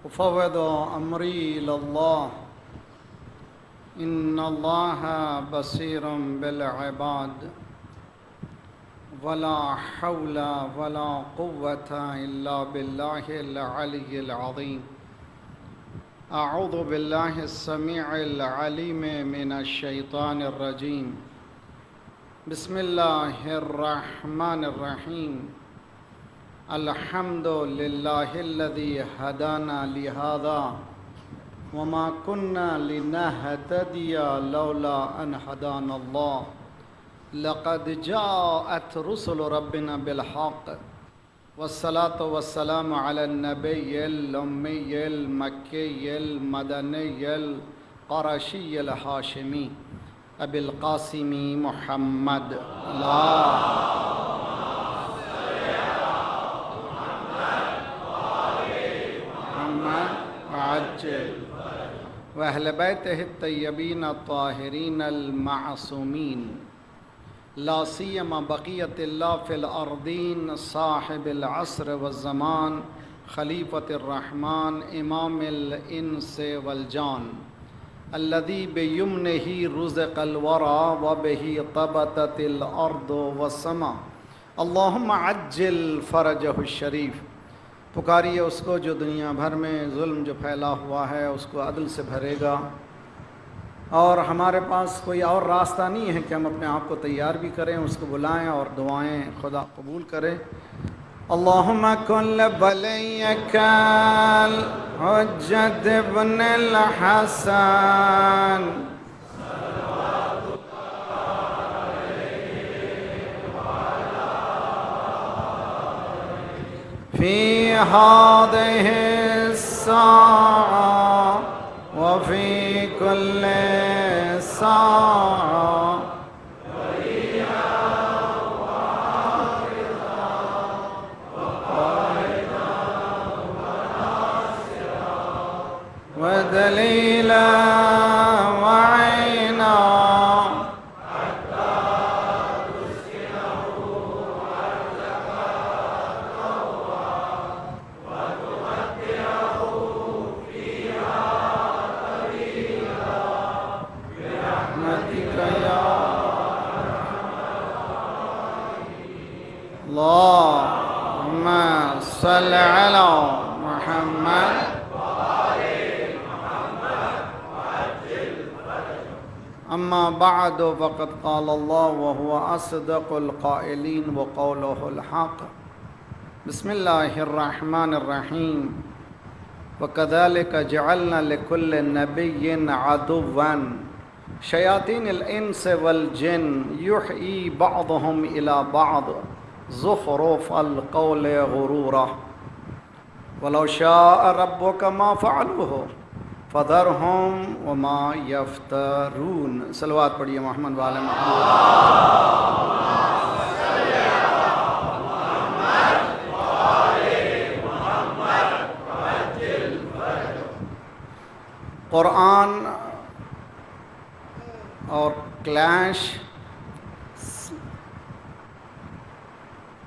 أفوض أمري إلى الله إن الله بصير بالعباد ولا حول ولا قوة إلا بالله العلي العظيم أعوذ بالله السميع العليم من الشيطان الرجيم بسم الله الرحمن الرحيم الحمد لله الذي هدانا لهذا وما كنا لنهتدي لولا أن هدانا الله لقد جاءت رسل ربنا بالحق والصلاة والسلام على النبي الأمي المكي المدني القرشي الهاشمي أبي القاسم محمد عجل وأهل بيته الطيبين الطاهرين المعصومين لا سيما بقية الله في الأرضين صاحب العصر والزمان خليفة الرحمن إمام الإنس والجان الذي بيمنه رزق الورى وبه طبتت الأرض والسماء اللهم عجل فرجه الشريف۔ پکاریے اس کو جو دنیا بھر میں ظلم جو پھیلا ہوا ہے اس کو عدل سے بھرے گا، اور ہمارے پاس کوئی اور راستہ نہیں ہے کہ ہم اپنے آپ کو تیار بھی کریں، اس کو بلائیں اور دعائیں خدا قبول کرے۔ اللہم کل ولیک الحجۃ ابن الحسن في هذه الساعة وفي كل ساعة ودليلا وعينا اللهم صل على محمد أما بعد فقد قال الله وهو أصدق القائلين وقوله الحق بسم الله الرحمن الرحيم وكذلك جعلنا لكل نبي عدوا شياطين الإنس والجن يحيي بعضهم إلى بعض زخرف القول غرورا ولو شاء ربك ما فعلوه فذرهم وما يفترون۔ صلوات پڑھیے محمد والے محمد۔ قرآن اور کلیش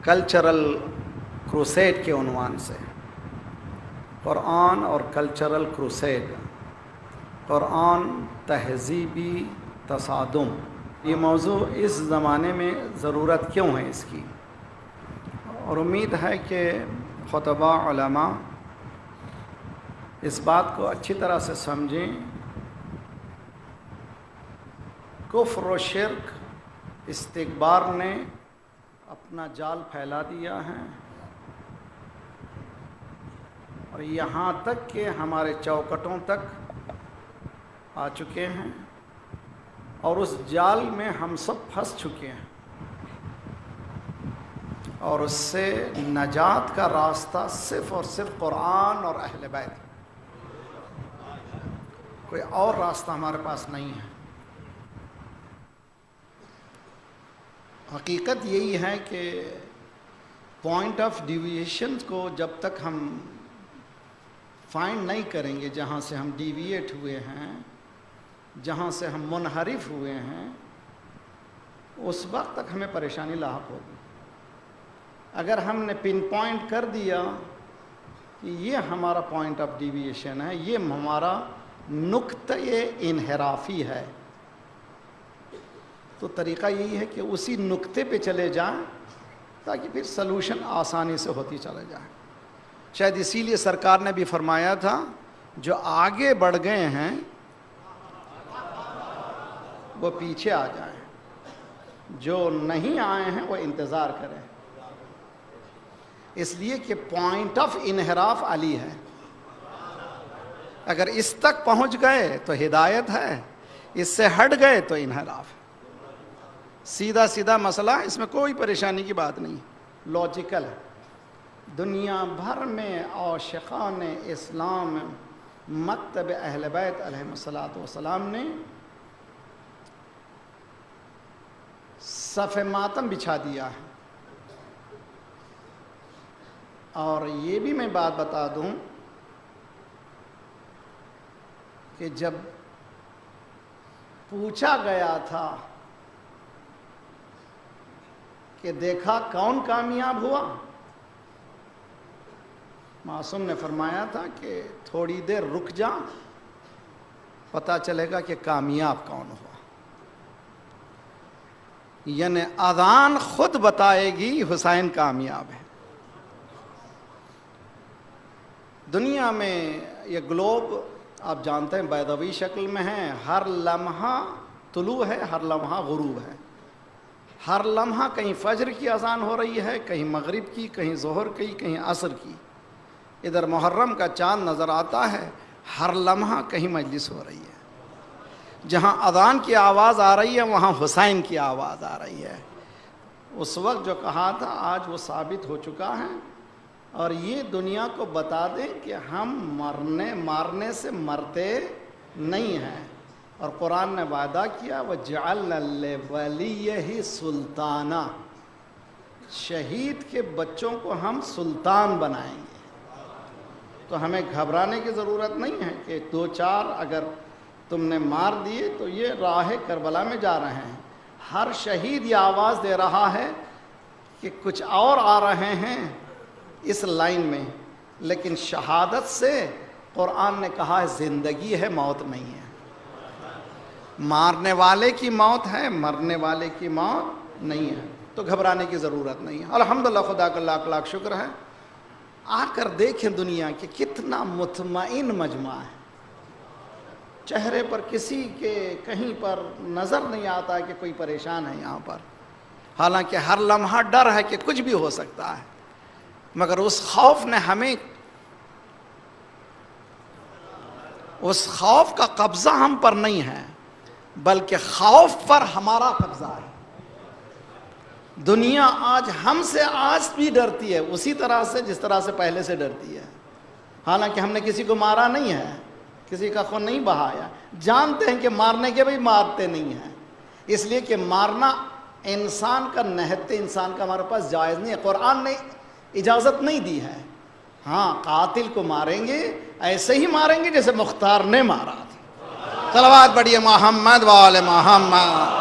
کلچرل کروسیڈ کے عنوان سے، قرآن اور کلچرل کروسیڈ، قرآن تہذیبی تصادم، یہ موضوع اس زمانے میں ضرورت کیوں ہے اس کی، اور امید ہے کہ خطباء علماء اس بات کو اچھی طرح سے سمجھیں۔ کفر و شرک استکبار نے اپنا جال پھیلا دیا ہے، اور یہاں تک کہ ہمارے چوکٹوں تک آ چکے ہیں، اور اس جال میں ہم سب پھنس چکے ہیں، اور اس سے نجات کا راستہ صرف اور صرف قرآن اور اہل بیت، کوئی اور راستہ ہمارے پاس نہیں ہے۔ حقیقت یہی ہے کہ پوائنٹ آف ڈیویشن کو جب تک ہم فائنڈ نہیں کریں گے، جہاں سے ہم ڈیویٹ ہوئے ہیں، جہاں سے ہم منحرف ہوئے ہیں، اس وقت تک ہمیں پریشانی لاحق ہوگی۔ اگر ہم نے پن پوائنٹ کر دیا کہ یہ ہمارا پوائنٹ آف ڈیویشن ہے، یہ ہمارا نقطہ انحرافی ہے، تو طریقہ یہی ہے کہ اسی نقطے پہ چلے جائیں تاکہ پھر سلوشن آسانی سے ہوتی چلے جائے۔ شاید اسی لیے سرکار نے بھی فرمایا تھا جو آگے بڑھ گئے ہیں وہ پیچھے آ جائیں، جو نہیں آئے ہیں وہ انتظار کریں، اس لیے کہ پوائنٹ آف انحراف علی ہے۔ اگر اس تک پہنچ گئے تو ہدایت ہے، اس سے ہٹ گئے تو انحراف ہے۔ سیدھا سیدھا مسئلہ، اس میں کوئی پریشانی کی بات نہیں، لاجیکل ہے۔ دنیا بھر میں عاشقان اسلام مکتب اہل بیت علیہم السلام نے صف ماتم بچھا دیا ہے۔ اور یہ بھی میں بات بتا دوں کہ جب پوچھا گیا تھا کہ دیکھا کون کامیاب ہوا، معصوم نے فرمایا تھا کہ تھوڑی دیر رک جا، پتہ چلے گا کہ کامیاب کون ہوا۔ یعنی اذان خود بتائے گی حسین کامیاب ہے۔ دنیا میں یہ گلوب آپ جانتے ہیں بیضوی شکل میں ہے، ہر لمحہ طلوع ہے، ہر لمحہ غروب ہے، ہر لمحہ کہیں فجر کی اذان ہو رہی ہے، کہیں مغرب کی، کہیں ظہر کی، کہیں عصر کی۔ ادھر محرم کا چاند نظر آتا ہے، ہر لمحہ کہیں مجلس ہو رہی ہے، جہاں اذان کی آواز آ رہی ہے وہاں حسین کی آواز آ رہی ہے۔ اس وقت جو کہا تھا آج وہ ثابت ہو چکا ہے، اور یہ دنیا کو بتا دیں کہ ہم مارنے سے مرتے نہیں ہیں، اور قرآن نے وعدہ کیا وَجَعَلْنَا لِوَلِيِّهِ سُلْطَانًا، شہید کے بچوں کو ہم سلطان بنائیں گے۔ تو ہمیں گھبرانے کی ضرورت نہیں ہے کہ دو چار اگر تم نے مار دیے تو یہ راہ کربلا میں جا رہے ہیں۔ ہر شہید یہ آواز دے رہا ہے کہ کچھ اور آ رہے ہیں اس لائن میں، لیکن شہادت سے قرآن نے کہا ہے زندگی ہے، موت نہیں ہے۔ مارنے والے کی موت ہے، مرنے والے کی موت نہیں ہے، تو گھبرانے کی ضرورت نہیں ہے۔ الحمدللہ، خدا کا لاکھ لاکھ شکر ہے۔ آ کر دیکھیں دنیا کہ کتنا مطمئن مجمع ہے، چہرے پر کسی کے کہیں پر نظر نہیں آتا ہے کہ کوئی پریشان ہے یہاں پر، حالانکہ ہر لمحہ ڈر ہے کہ کچھ بھی ہو سکتا ہے، مگر اس خوف نے ہمیں، اس خوف کا قبضہ ہم پر نہیں ہے، بلکہ خوف پر ہمارا قبضہ ہے۔ دنیا آج ہم سے آج بھی ڈرتی ہے اسی طرح سے جس طرح سے پہلے سے ڈرتی ہے، حالانکہ ہم نے کسی کو مارا نہیں ہے، کسی کا خون نہیں بہایا، جانتے ہیں کہ مارنے کے بھی مارتے نہیں ہیں، اس لیے کہ مارنا انسان کا، نہتے انسان کا ہمارے پاس جائز نہیں ہے، قرآن نے اجازت نہیں دی ہے۔ ہاں، قاتل کو ماریں گے، ایسے ہی ماریں گے جیسے مختار نے مارا تھا۔ صلوات پڑھیے محمد وآل محمد۔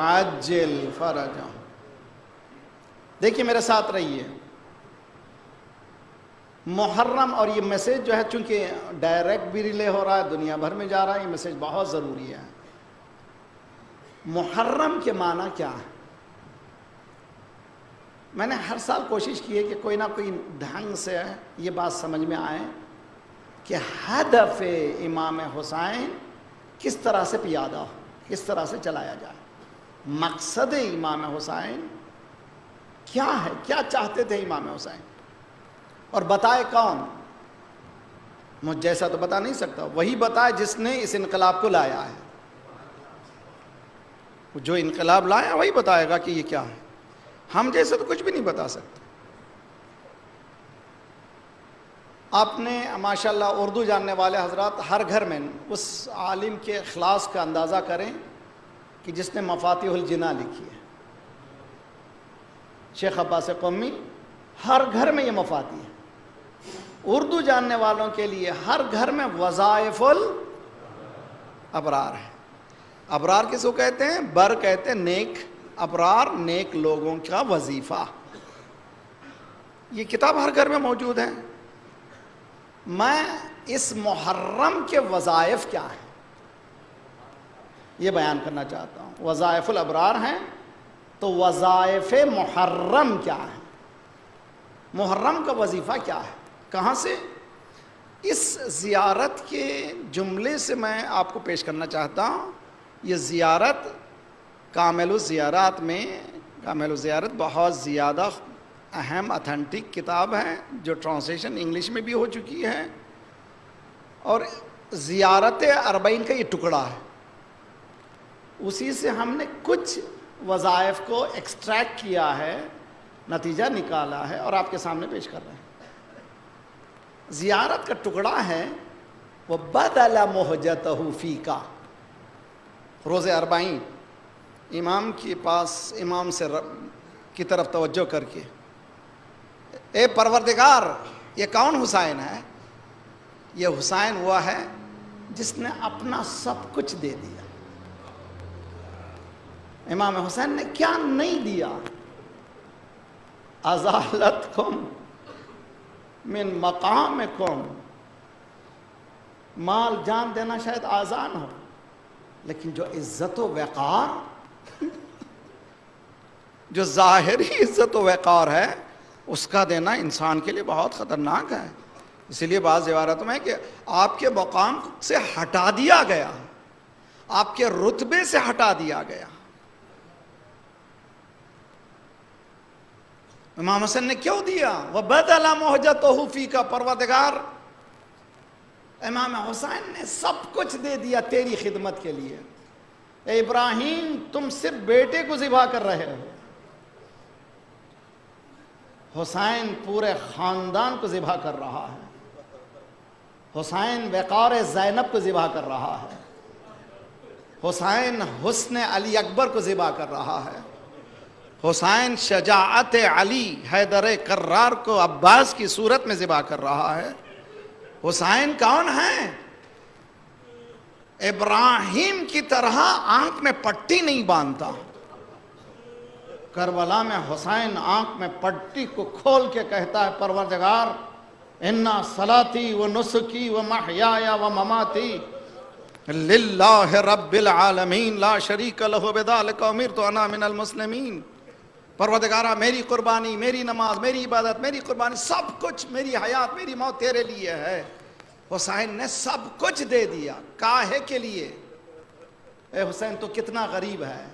عجل فرجہ۔ دیکھیے میرے ساتھ رہیے، محرم، اور یہ میسیج جو ہے چونکہ ڈائریکٹ بھی ریلے ہو رہا ہے، دنیا بھر میں جا رہا ہے، یہ میسیج بہت ضروری ہے۔ محرم کے معنی کیا ہے؟ میں نے ہر سال کوشش کی ہے کہ کوئی نہ کوئی ڈھنگ سے یہ بات سمجھ میں آئے کہ ہدف امام حسین کس طرح سے پیادہ ہو، کس طرح سے چلایا جائے۔ مقصد امام حسین کیا ہے، کیا چاہتے تھے امام حسین، اور بتائے کون؟ مجھ جیسا تو بتا نہیں سکتا، وہی بتائے جس نے اس انقلاب کو لایا ہے۔ جو انقلاب لایا وہی بتائے گا کہ یہ کیا ہے، ہم جیسے تو کچھ بھی نہیں بتا سکتے۔ آپ نے ماشاءاللہ اردو جاننے والے حضرات ہر گھر میں اس عالم کے اخلاص کا اندازہ کریں کہ جس نے مفاتیح الجنا لکھی ہے، شیخ عباس قمی، ہر گھر میں یہ مفاتیح ہے۔ اردو جاننے والوں کے لیے ہر گھر میں وظائف الابرار ہے۔ ابرار کس کو کہتے ہیں؟ بر کہتے ہیں نیک ابرار نیک لوگوں کا وظیفہ. یہ کتاب ہر گھر میں موجود ہے. میں اس محرم کے وظائف کیا ہیں یہ بیان کرنا چاہتا ہوں. وظائف الابرار ہیں تو وظائف محرم کیا ہے؟ محرم کا وظیفہ کیا ہے؟ کہاں سے؟ اس زیارت کے جملے سے میں آپ کو پیش کرنا چاہتا ہوں. یہ زیارت کامل الزیارات میں، کامل الزیارت بہت زیادہ اہم اتھینٹک کتاب ہے جو ٹرانسلیشن انگلش میں بھی ہو چکی ہے، اور زیارت اربعین کا یہ ٹکڑا ہے. اسی سے ہم نے کچھ وظائف کو ایکسٹریکٹ کیا ہے، نتیجہ نکالا ہے اور آپ کے سامنے پیش کر رہے ہیں. زیارت کا ٹکڑا ہے وَبَدَلَ مُحْجَتَهُ فِيكَ. روز اربعین امام کے پاس، امام سے کی طرف توجہ کر کے، اے پروردگار یہ کون حسین ہے؟ یہ حسین ہوا ہے جس نے اپنا سب کچھ دے دیا. امام حسین نے کیا نہیں دیا؟ ازالتکم من مقامکم. مال جان دینا شاید آسان ہو، لیکن جو عزت و وقار، جو ظاہری عزت و وقار ہے اس کا دینا انسان کے لیے بہت خطرناک ہے. اسی لیے بعض روایتوں میں کہ آپ کے مقام سے ہٹا دیا گیا، آپ کے رتبے سے ہٹا دیا گیا. امام حسین نے کیوں دیا؟ وَبَدَلَ مُحْجَتَهُ فِيكَ. پروردگار امام حسین نے سب کچھ دے دیا تیری خدمت کے لیے. اے ابراہیم تم صرف بیٹے کو ذبح کر رہے ہو، حسین پورے خاندان کو ذبح کر رہا ہے. حسین وقار زینب کو ذبح کر رہا ہے. حسین حسن علی اکبر کو ذبح کر رہا ہے. حسین شجاعت علی حیدر کرار کو عباس کی صورت میں ذبح کر رہا ہے. حسین کون ہے؟ ابراہیم کی طرح آنکھ میں پٹی نہیں باندھتا. کربلا میں حسین آنکھ میں پٹی کو کھول کے کہتا ہے پروردگار انا صلاتی و نسکی و محیای و مماتی للہ رب العالمین لا شریک لہ بذالک امرت انا من المسلمین. پروردگارہ میری قربانی، میری نماز، میری عبادت، میری قربانی، سب کچھ، میری حیات، میری موت تیرے لیے ہے. حسین نے سب کچھ دے دیا. کاہے کے لیے؟ اے حسین تو کتنا غریب ہے.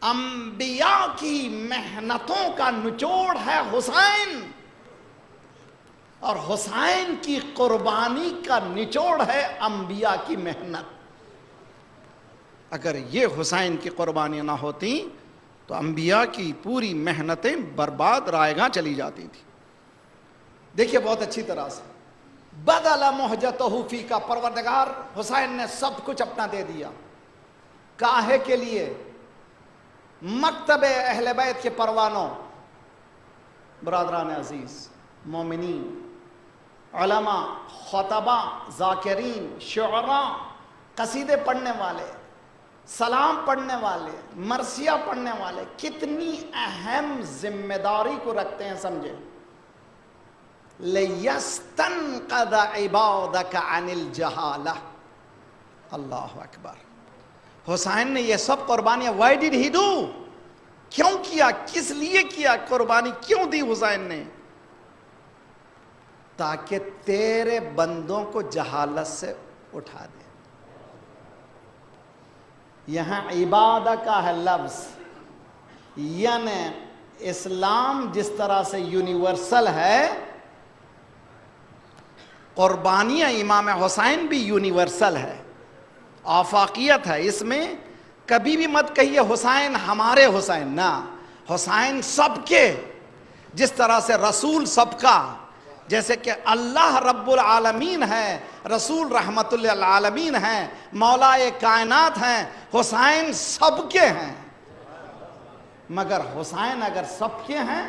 انبیاء کی محنتوں کا نچوڑ ہے حسین، اور حسین کی قربانی کا نچوڑ ہے انبیاء کی محنت. اگر یہ حسین کی قربانی نہ ہوتی تو انبیاء کی پوری محنتیں برباد رائیگاں چلی جاتی تھی. دیکھیے بہت اچھی طرح سے بدل محجتہ فی کا پروردگار حسین نے سب کچھ اپنا دے دیا. کاہے کے لیے؟ مکتب اہل بیت کے پروانوں، برادران عزیز، مومنین، علماء، خطباء، ذاکرین، شعراء، قصیدے پڑھنے والے، سلام پڑھنے والے، مرثیہ پڑھنے والے کتنی اہم ذمہ داری کو رکھتے ہیں سمجھے. لِيَسْتَنْقَذَ عِبَادَكَ عَنِ الْجَهَالَةِ. اللہ اکبر. حسین نے یہ سب قربانیاں why did he do؟ کیوں کیا؟ کس لیے کیا؟ قربانی کیوں دی حسین نے؟ تاکہ تیرے بندوں کو جہالت سے اٹھا دے. یہاں عبادہ کا ہے لفظ، یعنی اسلام جس طرح سے یونیورسل ہے، قربانیاں امام حسین بھی یونیورسل ہے، آفاقیت ہے. اس میں کبھی بھی مت کہیے حسین ہمارے حسین، نہ، حسین سب کے. جس طرح سے رسول سب کا، جیسے کہ اللہ رب العالمین ہے، رسول رحمت للعالمین ہیں، مولا کائنات ہیں، حسین سب کے ہیں. مگر حسین اگر سب کے ہیں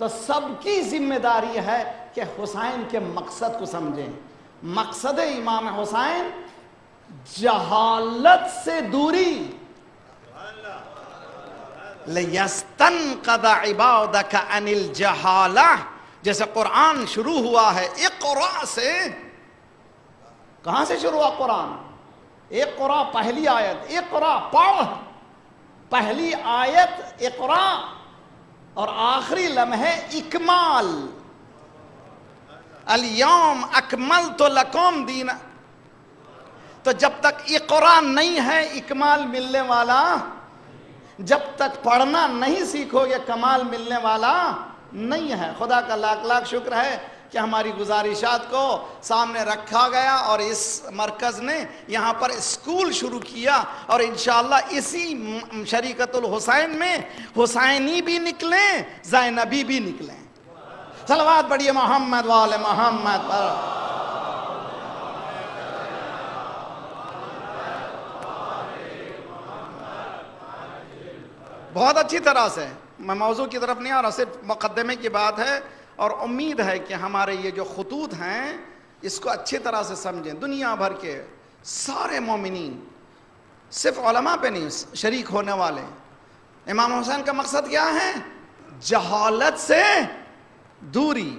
تو سب کی ذمہ داری ہے کہ حسین کے مقصد کو سمجھیں. مقصد امام حسین جہالت سے دوری، لِيَسْتَنْقَذَ عِبَادَكَ عَنِ الْجَهَالَةِ، جیسے قرآن شروع ہوا ہے اقرا سے. کہاں سے شروع ہوا قرآن؟ اقرا، پہلی آیت اقرا، پڑھ. پہلی آیت اقرا اور آخری لمحے اکمال. الیوم اکملت لکم دینا. تو جب تک اقرا نہیں ہے اکمال ملنے والا، جب تک پڑھنا نہیں سیکھو گے کمال ملنے والا نہیں ہے. خدا کا لاکھ لاکھ شکر ہے کہ ہماری گزارشات کو سامنے رکھا گیا اور اس مرکز نے یہاں پر اسکول شروع کیا، اور انشاءاللہ اسی شریکت الحسین میں حسینی بھی نکلیں، زینبی بھی نکلیں. صلوات پڑھیے محمد وآل محمد پر. بہت اچھی طرح سے میں موضوع کی طرف نہیں آ رہا، صرف مقدمے کی بات ہے، اور امید ہے کہ ہمارے یہ جو خطوط ہیں اس کو اچھی طرح سے سمجھیں. دنیا بھر کے سارے مومنین، صرف علماء پہ نہیں، شریک ہونے والے. امام حسین کا مقصد کیا ہے؟ جہالت سے دوری.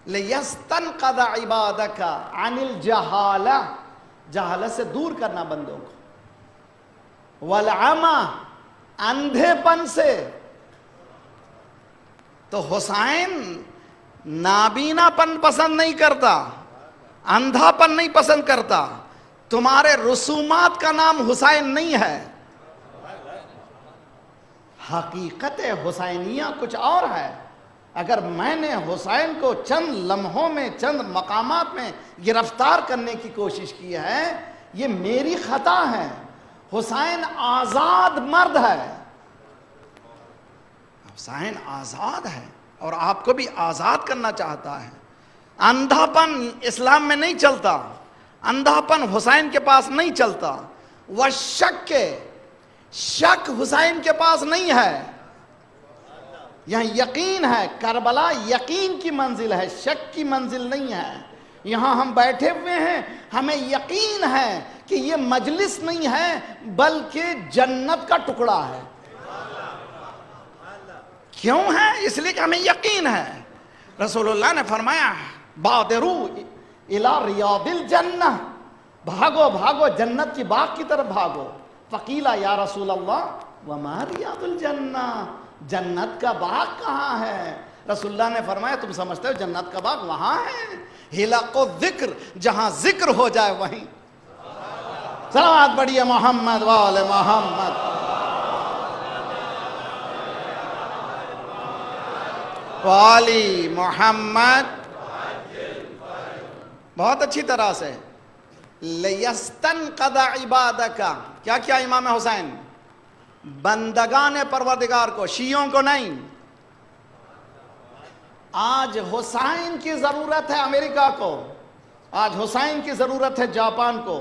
لِيَسْتَنْقَذَ عِبَادَكَ عَنِ الْجَهَالَةِ، جہالت سے دور کرنا بندوں کو. وَالْعَمَى، اندھے پن سے. تو حسین نابینا پن پسند نہیں کرتا، اندھا پن نہیں پسند کرتا. تمہارے رسومات کا نام حسین نہیں ہے. حقیقت حسینیہ کچھ اور ہے. اگر میں نے حسین کو چند لمحوں میں، چند مقامات میں گرفتار کرنے کی کوشش کی ہے، یہ میری خطا ہے. حسین آزاد مرد ہے، حسین آزاد ہے اور آپ کو بھی آزاد کرنا چاہتا ہے. اندھا پن اسلام میں نہیں چلتا، اندھا پن حسین کے پاس نہیں چلتا. وشک، شک حسین کے پاس نہیں ہے. یہاں یقین ہے. کربلا یقین کی منزل ہے، شک کی منزل نہیں ہے. یہاں ہم بیٹھے ہوئے ہیں، ہمیں یقین ہے کہ یہ مجلس نہیں ہے بلکہ جنت کا ٹکڑا ہے. کیوں ہے؟ اس لیے کہ ہمیں یقین ہے. رسول اللہ نے فرمایا بادرو الی ریاض الجنہ، بھاگو بھاگو جنت کی باغ کی طرف بھاگو. فقیلا یا رسول اللہ وما ریاض الجنہ، جنت کا باغ کہاں ہے؟ رسول اللہ نے فرمایا تم سمجھتے ہو جنت کا باغ وہاں ہے، حلق الذکر، جہاں ذکر ہو جائے وہیں. صلوات پڑھیے محمد وآل محمد. والی محمد. بہت اچھی طرح سے. لِيَسْتَنْقَذَ عِبَادَكَ، کیا کیا امام حسین؟ بندگان پروردگار کو، شیعوں کو نہیں. آج حسین کی ضرورت ہے امریکہ کو، آج حسین کی ضرورت ہے جاپان کو،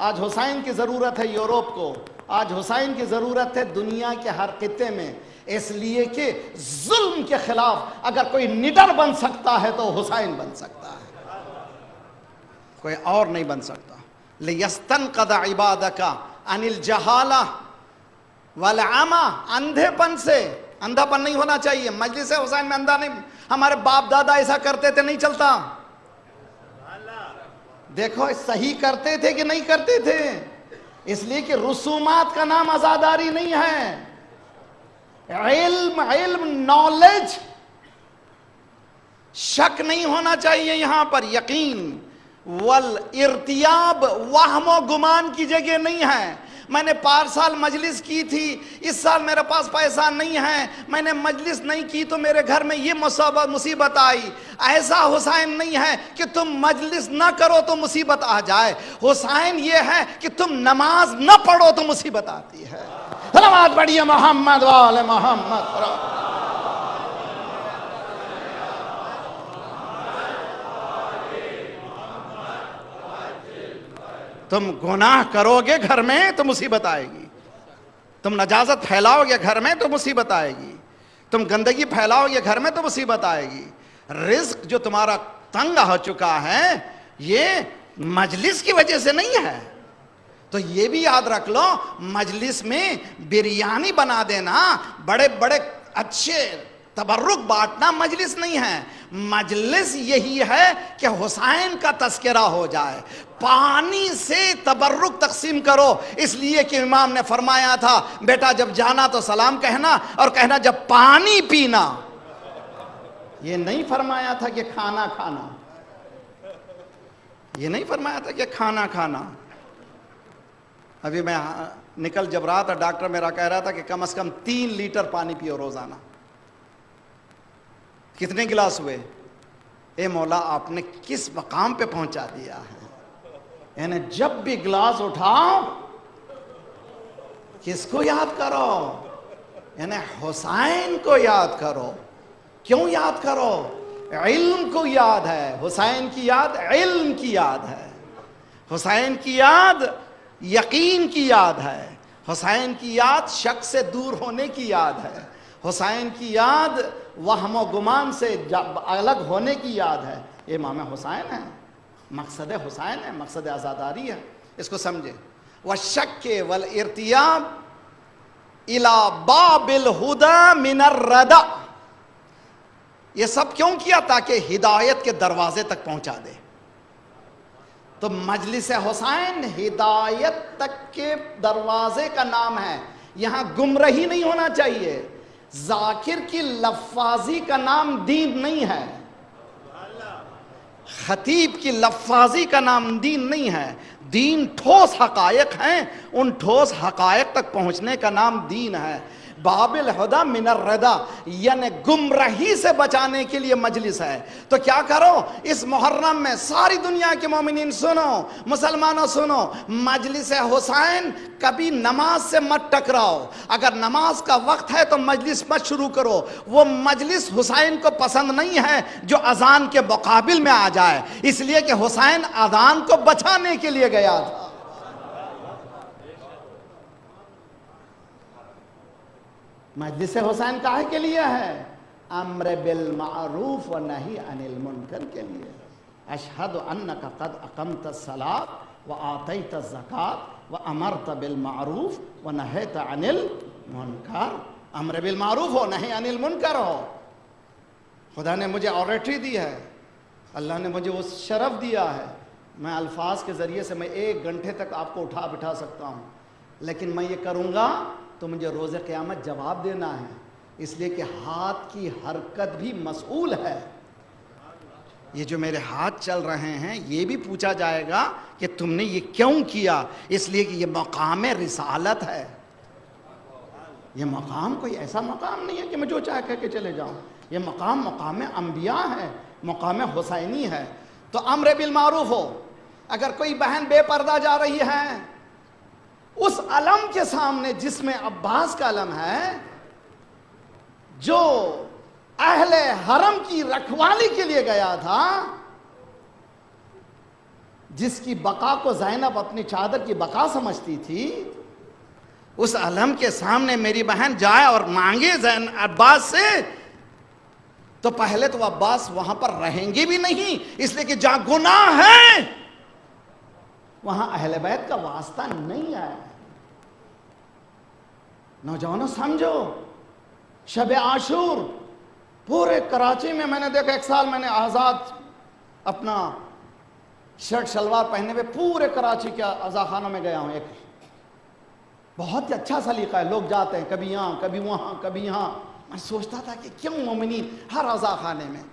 آج حسین کی ضرورت ہے یورپ کو، آج حسین کی ضرورت ہے دنیا کے ہر خطے میں. اس لیے کہ ظلم کے خلاف اگر کوئی نڈر بن سکتا ہے تو حسین بن سکتا ہے، کوئی اور نہیں بن سکتا. لِيَسْتَنْقَذَ عِبَادَكَ عَنِ الْجَهَالَةِ وَالْعَمَى، اندھے پن سے. اندھا پن نہیں ہونا چاہیے. مجلس حسین میں اندھا نہیں. ہمارے باپ دادا ایسا کرتے تھے، نہیں چلتا. دیکھو صحیح کرتے تھے کہ نہیں کرتے تھے؟ اس لیے کہ رسومات کا نام عزاداری نہیں ہے. علم نالج. شک نہیں ہونا چاہیے یہاں پر، یقین. والارتیاب، وہم و گمان کی جگہ نہیں ہے. میں نے 5 سال مجلس کی تھی، اس سال میرے پاس پیسہ نہیں ہے، میں نے مجلس نہیں کی تو میرے گھر میں یہ مصیبت آئی. ایسا حسین نہیں ہے کہ تم مجلس نہ کرو تو مصیبت آ جائے. حسین یہ ہے کہ تم نماز نہ پڑھو تو مصیبت آتی ہے. صلوات پڑھیے محمد وآل محمد. تم گناہ کرو گے گھر میں تو مصیبت آئے گی، تم نجاست پھیلاؤ گے گھر میں تو مصیبت آئے گی، تم گندگی پھیلاؤ گے گھر میں تو مصیبت آئے گی. رزق جو تمہارا تنگ ہو چکا ہے یہ مجلس کی وجہ سے نہیں ہے. تو یہ بھی یاد رکھ لو، مجلس میں بریانی بنا دینا، بڑے بڑے اچھے تبرک بانٹنا مجلس نہیں ہے. مجلس یہی ہے کہ حسین کا تذکرہ ہو جائے. پانی سے تبرک تقسیم کرو، اس لیے کہ امام نے فرمایا تھا بیٹا جب جانا تو سلام کہنا، اور کہنا جب پانی پینا. یہ نہیں فرمایا تھا کہ کھانا کھانا، یہ نہیں فرمایا تھا کہ کھانا کھانا. ابھی میں نکل جب رہا تھا، ڈاکٹر میرا کہہ رہا تھا کہ کم از کم 3 لیٹر پانی پیو روزانہ. کتنے گلاس ہوئے؟ اے مولا آپ نے کس مقام پہ پہنچا دیا ہے. یعنی جب بھی گلاس اٹھاؤ کس کو یاد کرو؟ یعنی حسین کو یاد کرو. کیوں یاد کرو؟ علم کو یاد ہے. حسین کی یاد علم کی یاد ہے. حسین کی یاد یقین کی یاد ہے. حسین کی یاد شک سے دور ہونے کی یاد ہے. حسین کی یاد وہم و گمان سے الگ ہونے کی یاد ہے. یہ امام حسین ہے، مقصد حسین ہے، مقصد عزاداری ہے. اس کو سمجھے. وَالشَّكِّ وَالْإِرْتِيَابِ إِلَى بَابِ الْهُدَى مِنَ الرَّدَى. یہ سب کیوں کیا؟ تاکہ ہدایت کے دروازے تک پہنچا دے. تو مجلس حسین ہدایت تک کے دروازے کا نام ہے. یہاں گمراہی نہیں ہونا چاہیے. ذاکر کی لفاظی کا نام دین نہیں ہے، خطیب کی لفاظی کا نام دین نہیں ہے. دین ٹھوس حقائق ہیں، ان ٹھوس حقائق تک پہنچنے کا نام دین ہے. باب الہدی من الردی، یعنی گمراہی سے بچانے کے لیے مجلس ہے. تو کیا کرو اس محرم میں؟ ساری دنیا کے مومنین سنو، مسلمانوں سنو، مجلس حسین کبھی نماز سے مت ٹکراؤ. اگر نماز کا وقت ہے تو مجلس مت شروع کرو. وہ مجلس حسین کو پسند نہیں ہے جو اذان کے مقابل میں آ جائے، اس لیے کہ حسین اذان کو بچانے کے لیے گیا تھا. مجلس حسین کاہے کے لیے ہے؟ امر بالمعروف و نہی عن المنکر کے لیے. اشہد انک قد اقمت الصلاۃ و آتیت الزکاۃ و امرت بالمعروف و نہیت عن المنکر. امر بالمعروف ہو، نہی عن المنکر ہو. خدا نے مجھے آریٹری دی ہے، اللہ نے مجھے وہ شرف دیا ہے. میں الفاظ کے ذریعے سے میں 1 گھنٹے تک آپ کو اٹھا بٹھا سکتا ہوں، لیکن میں یہ کروں گا تو مجھے روز قیامت جواب دینا ہے. اس لیے کہ ہاتھ کی حرکت بھی مسئول ہے. یہ جو میرے ہاتھ چل رہے ہیں یہ بھی پوچھا جائے گا کہ تم نے یہ کیوں کیا. اس لیے کہ یہ مقام رسالت ہے. یہ مقام کوئی ایسا مقام نہیں ہے کہ میں جو چاہے کہہ کے چلے جاؤں. یہ مقام مقام انبیاء ہے، مقام حسینی ہے. تو امر بالمعروف ہو. اگر کوئی بہن بے پردہ جا رہی ہے، اس علم کے سامنے جس میں عباس کا علم ہے، جو اہل حرم کی رکھوالی کے لیے گیا تھا، جس کی بقا کو زینب اپنی چادر کی بقا سمجھتی تھی، اس علم کے سامنے میری بہن جائے اور مانگے عباس سے، تو پہلے تو عباس وہاں پر رہیں گے بھی نہیں، اس لیے کہ جہاں گناہ ہے وہاں اہل بیت کا واسطہ نہیں ہے. نوجوانوں سمجھو، شب عاشور پورے کراچی میں نے دیکھا. 1 سال میں نے آزاد اپنا شرٹ شلوار پہنے ہوئے پورے کراچی کے عزاخانوں میں گیا ہوں. ایک بہت ہی اچھا سلیقہ ہے، لوگ جاتے ہیں کبھی یہاں کبھی وہاں کبھی یہاں. میں سوچتا تھا کہ کیوں مومنین ہر عزاخانے میں،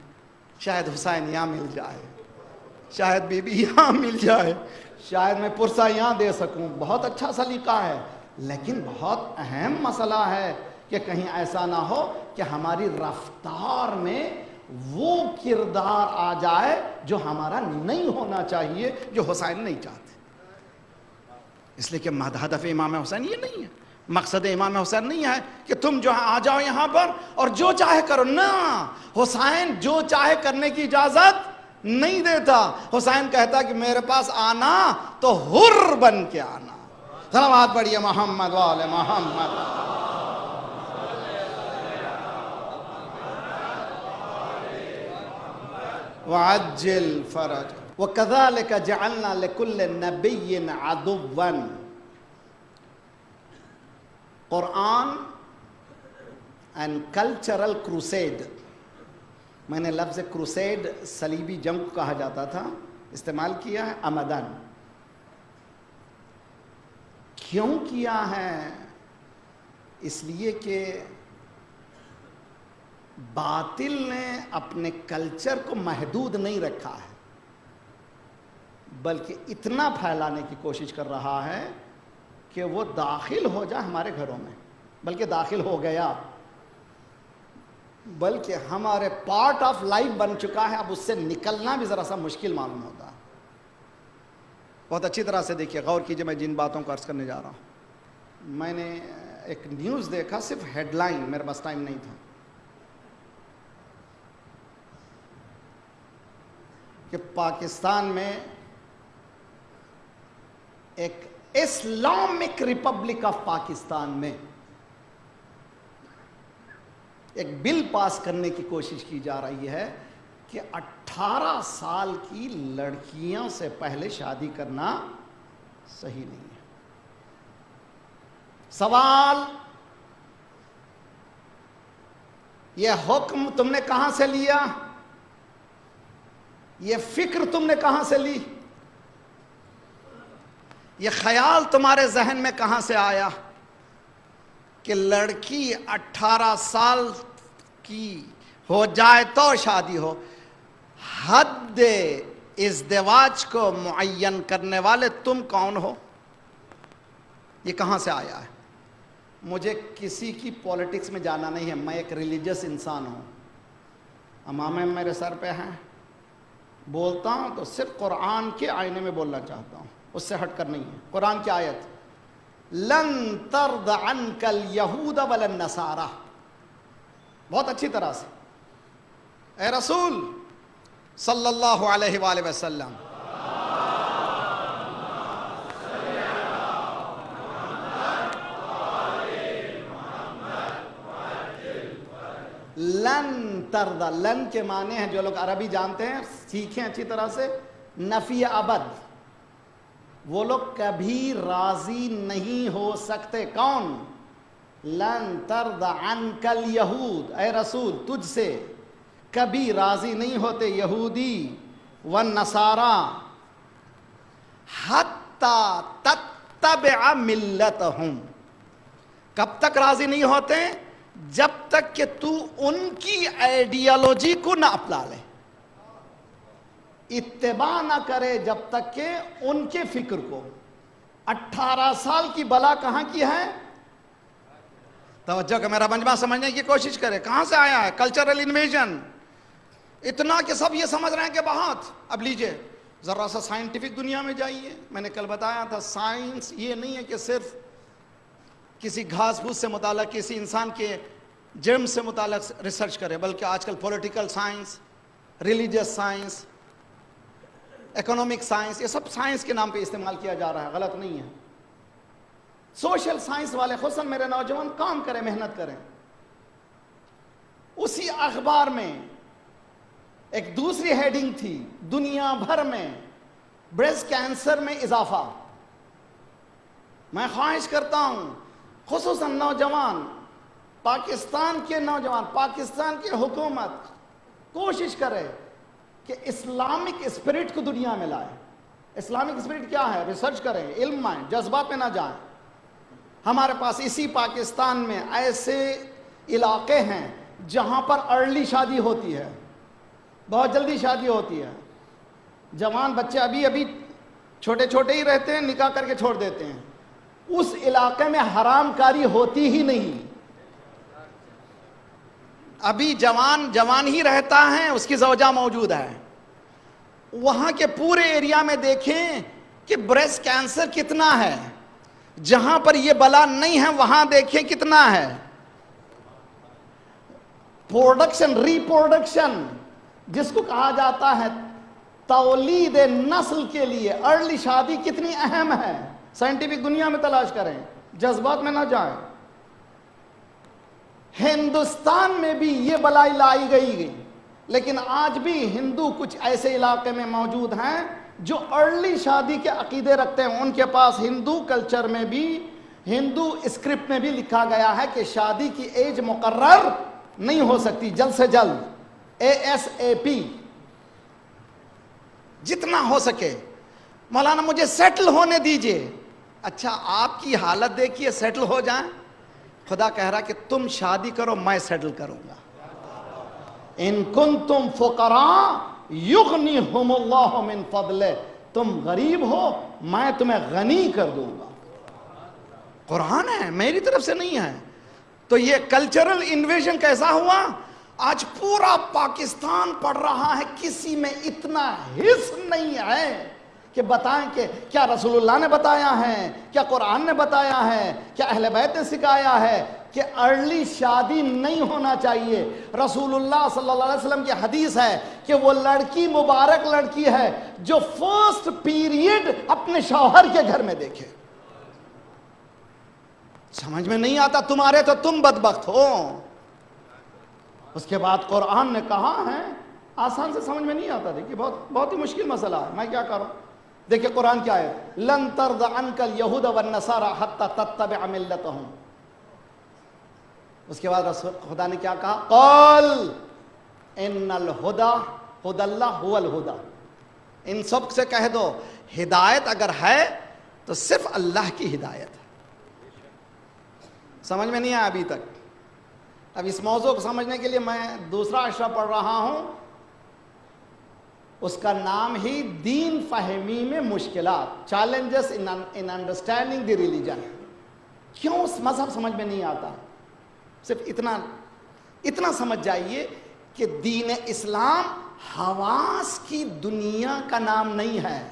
شاید حسین یہاں مل جائے، شاید بی بی یہاں مل جائے، شاید میں پرسہ یہاں دے سکوں. بہت اچھا سلیقہ ہے، لیکن بہت اہم مسئلہ ہے کہ کہیں ایسا نہ ہو کہ ہماری رفتار میں وہ کردار آ جائے جو ہمارا نہیں ہونا چاہیے، جو حسین نہیں چاہتے. اس لیے کہ ہدف امام حسین یہ نہیں ہے، مقصد امام حسین نہیں ہے کہ تم جو آ جاؤ یہاں پر اور جو چاہے کرو. نہ، حسین جو چاہے کرنے کی اجازت نہیں دیتا. حسین کہتا کہ میرے پاس آنا تو حر بن کے آنا. صلوات پڑھیے محمد وآل محمد. وعجل فرج. وَكَذَلِكَ جَعَلْنَا لِكُلِّ نَبِيٍّ عَدُوًّا قرآن اینڈ کلچرل کروسیڈ. میں نے لفظ کروسیڈ صلیبی جنگ کو کہا جاتا تھا استعمال کیا ہے. امدن کیوں کیا ہے؟ اس لیے کہ باطل نے اپنے کلچر کو محدود نہیں رکھا ہے، بلکہ اتنا پھیلانے کی کوشش کر رہا ہے کہ وہ داخل ہو جائے ہمارے گھروں میں، بلکہ داخل ہو گیا، بلکہ ہمارے پارٹ آف لائف بن چکا ہے. اب اس سے نکلنا بھی ذرا سا مشکل معلوم ہوتا ہے. بہت اچھی طرح سے دیکھیے، غور کیجئے میں جن باتوں کو عرض کرنے جا رہا ہوں. میں نے ایک نیوز دیکھا، صرف ہیڈ لائن، میرے پاس ٹائم نہیں تھا، کہ پاکستان میں ایک اسلامک ریپبلک آف پاکستان میں ایک بل پاس کرنے کی کوشش کی جا رہی ہے کہ 18 سال کی لڑکیوں سے پہلے شادی کرنا صحیح نہیں ہے. سوال، یہ حکم تم نے کہاں سے لیا؟ یہ فکر تم نے کہاں سے لی؟ یہ خیال تمہارے ذہن میں کہاں سے آیا کہ لڑکی 18 سال کی ہو جائے تو شادی ہو؟ حد ازدواج کو معین کرنے والے تم کون ہو؟ یہ کہاں سے آیا ہے؟ مجھے کسی کی پولیٹکس میں جانا نہیں ہے، میں ایک ریلیجس انسان ہوں، امامے میرے سر پہ ہیں، بولتا ہوں تو صرف قرآن کے آئینے میں بولنا چاہتا ہوں، اس سے ہٹ کر نہیں ہے. قرآن کی آیت، لن ترض عنک الیہود ولا النصارى، بہت اچھی طرح سے اے رسول صلی اللہ علیہ وآلہ وسلم، لن ترض، لن کے معنی ہیں جو لوگ عربی جانتے ہیں سیکھیں اچھی طرح سے، نفی ابد، وہ لوگ کبھی راضی نہیں ہو سکتے. کون؟ لن ترض عنک الیہود، اے رسول تجھ سے کبھی راضی نہیں ہوتے یہودی والنصارى حتی تتبع ملتہم، کب تک راضی نہیں ہوتے؟ جب تک کہ تو ان کی آئیڈیالوجی کو نہ اپنا لے، اتباع نہ کرے جب تک کہ ان کے فکر کو. 18 سال کی بلا کہاں کی ہے؟ توجہ کہ میرا مجمع سمجھنے کی کوشش کرے، کہاں سے آیا ہے؟ Cultural invasion. اتنا کہ سب یہ سمجھ رہے ہیں کہ بہت. اب لیجئے ذرا سا سائنٹیفک دنیا میں جائیے. میں نے کل بتایا تھا سائنس یہ نہیں ہے کہ صرف کسی گھاس پھوس سے متعلق، کسی انسان کے جرم سے متعلق ریسرچ کرے، بلکہ آج کل political science, religious science, economic science, یہ سب سائنس کے نام پہ استعمال کیا جا رہا ہے. غلط نہیں ہے. سوشل سائنس والے خصوصاً میرے نوجوان کام کریں، محنت کریں. اسی اخبار میں ایک دوسری ہیڈنگ تھی، دنیا بھر میں بریسٹ کینسر میں اضافہ. میں خواہش کرتا ہوں خصوصاً نوجوان، پاکستان کے نوجوان، پاکستان کی حکومت کوشش کرے کہ اسلامک اسپرٹ کو دنیا میں لائے. اسلامک اسپرٹ کیا ہے؟ ریسرچ کریں، علم میں، جذبات میں نہ جائیں. ہمارے پاس اسی پاکستان میں ایسے علاقے ہیں جہاں پر ارلی شادی ہوتی ہے، بہت جلدی شادی ہوتی ہے. جوان بچے ابھی چھوٹے چھوٹے ہی رہتے ہیں، نکاح کر کے چھوڑ دیتے ہیں. اس علاقے میں حرام کاری ہوتی ہی نہیں. ابھی جوان ہی رہتا ہے، اس کی زوجہ موجود ہے. وہاں کے پورے ایریا میں دیکھیں کہ بریسٹ کینسر کتنا ہے. جہاں پر یہ بلا نہیں ہے وہاں دیکھیں کتنا ہے. ریپروڈکشن جس کو کہا جاتا ہے تولید نسل کے لیے ارلی شادی کتنی اہم ہے. سائنٹیفک دنیا میں تلاش کریں، جذبات میں نہ جائیں. ہندوستان میں بھی یہ بلائی لائی گئی، لیکن آج بھی ہندو کچھ ایسے علاقے میں موجود ہیں جو ارلی شادی کے عقیدے رکھتے ہیں. ان کے پاس ہندو کلچر میں بھی ہندو اسکرپٹ میں بھی لکھا گیا ہے کہ شادی کی ایج مقرر نہیں ہو سکتی، جلد سے جلد ASAP جتنا ہو سکے، مولانا مجھے سیٹل ہونے دیجئے. اچھا آپ کی حالت دیکھیے، سیٹل ہو جائیں. خدا کہہ رہا کہ تم شادی کرو میں سیٹل کروں گا. ان کنتم فقراء یغنیہم اللہ من فضلہ، تم غریب ہو میں تمہیں غنی کر دوں گا. قرآن ہے، میری طرف سے نہیں ہے. تو یہ کلچرل انویژن کیسا ہوا؟ آج پورا پاکستان پڑھ رہا ہے، کسی میں اتنا حس نہیں ہے کہ بتائیں کہ کیا رسول اللہ نے بتایا ہے، کیا قرآن نے بتایا ہے، کیا اہل بیت نے سکھایا ہے کہ ارلی شادی نہیں ہونا چاہیے. رسول اللہ صلی اللہ علیہ وسلم کی حدیث ہے کہ وہ لڑکی مبارک لڑکی ہے جو فرسٹ پیریڈ اپنے شوہر کے گھر میں دیکھے. سمجھ میں نہیں آتا تمہارے تو تم بدبخت ہو. اس کے بعد قرآن نے کہا ہے، آسان سے سمجھ میں نہیں آتا. دیکھیے بہت ہی مشکل مسئلہ ہے، میں کیا کروں. دیکھیے قرآن کیا ہے، لن ترض عنک اليہود والنصارى حتی تتبع ملتہم. اس کے بعد رسول خدا نے کیا کہا، قال ان الہدی ہدی اللہ هو الہدی. ان سب سے کہہ دو ہدایت اگر ہے تو صرف اللہ کی ہدایت ہے. سمجھ میں نہیں آیا ابھی تک. اب اس موضوع کو سمجھنے کے لیے میں دوسرا اشرا پڑھ رہا ہوں، اس کا نام ہی دین فہمی میں مشکلات، challenges in understanding the religion. کیوں اس مذہب سمجھ میں نہیں آتا؟ صرف اتنا سمجھ جائیے کہ دین اسلام حواس کی دنیا کا نام نہیں ہے.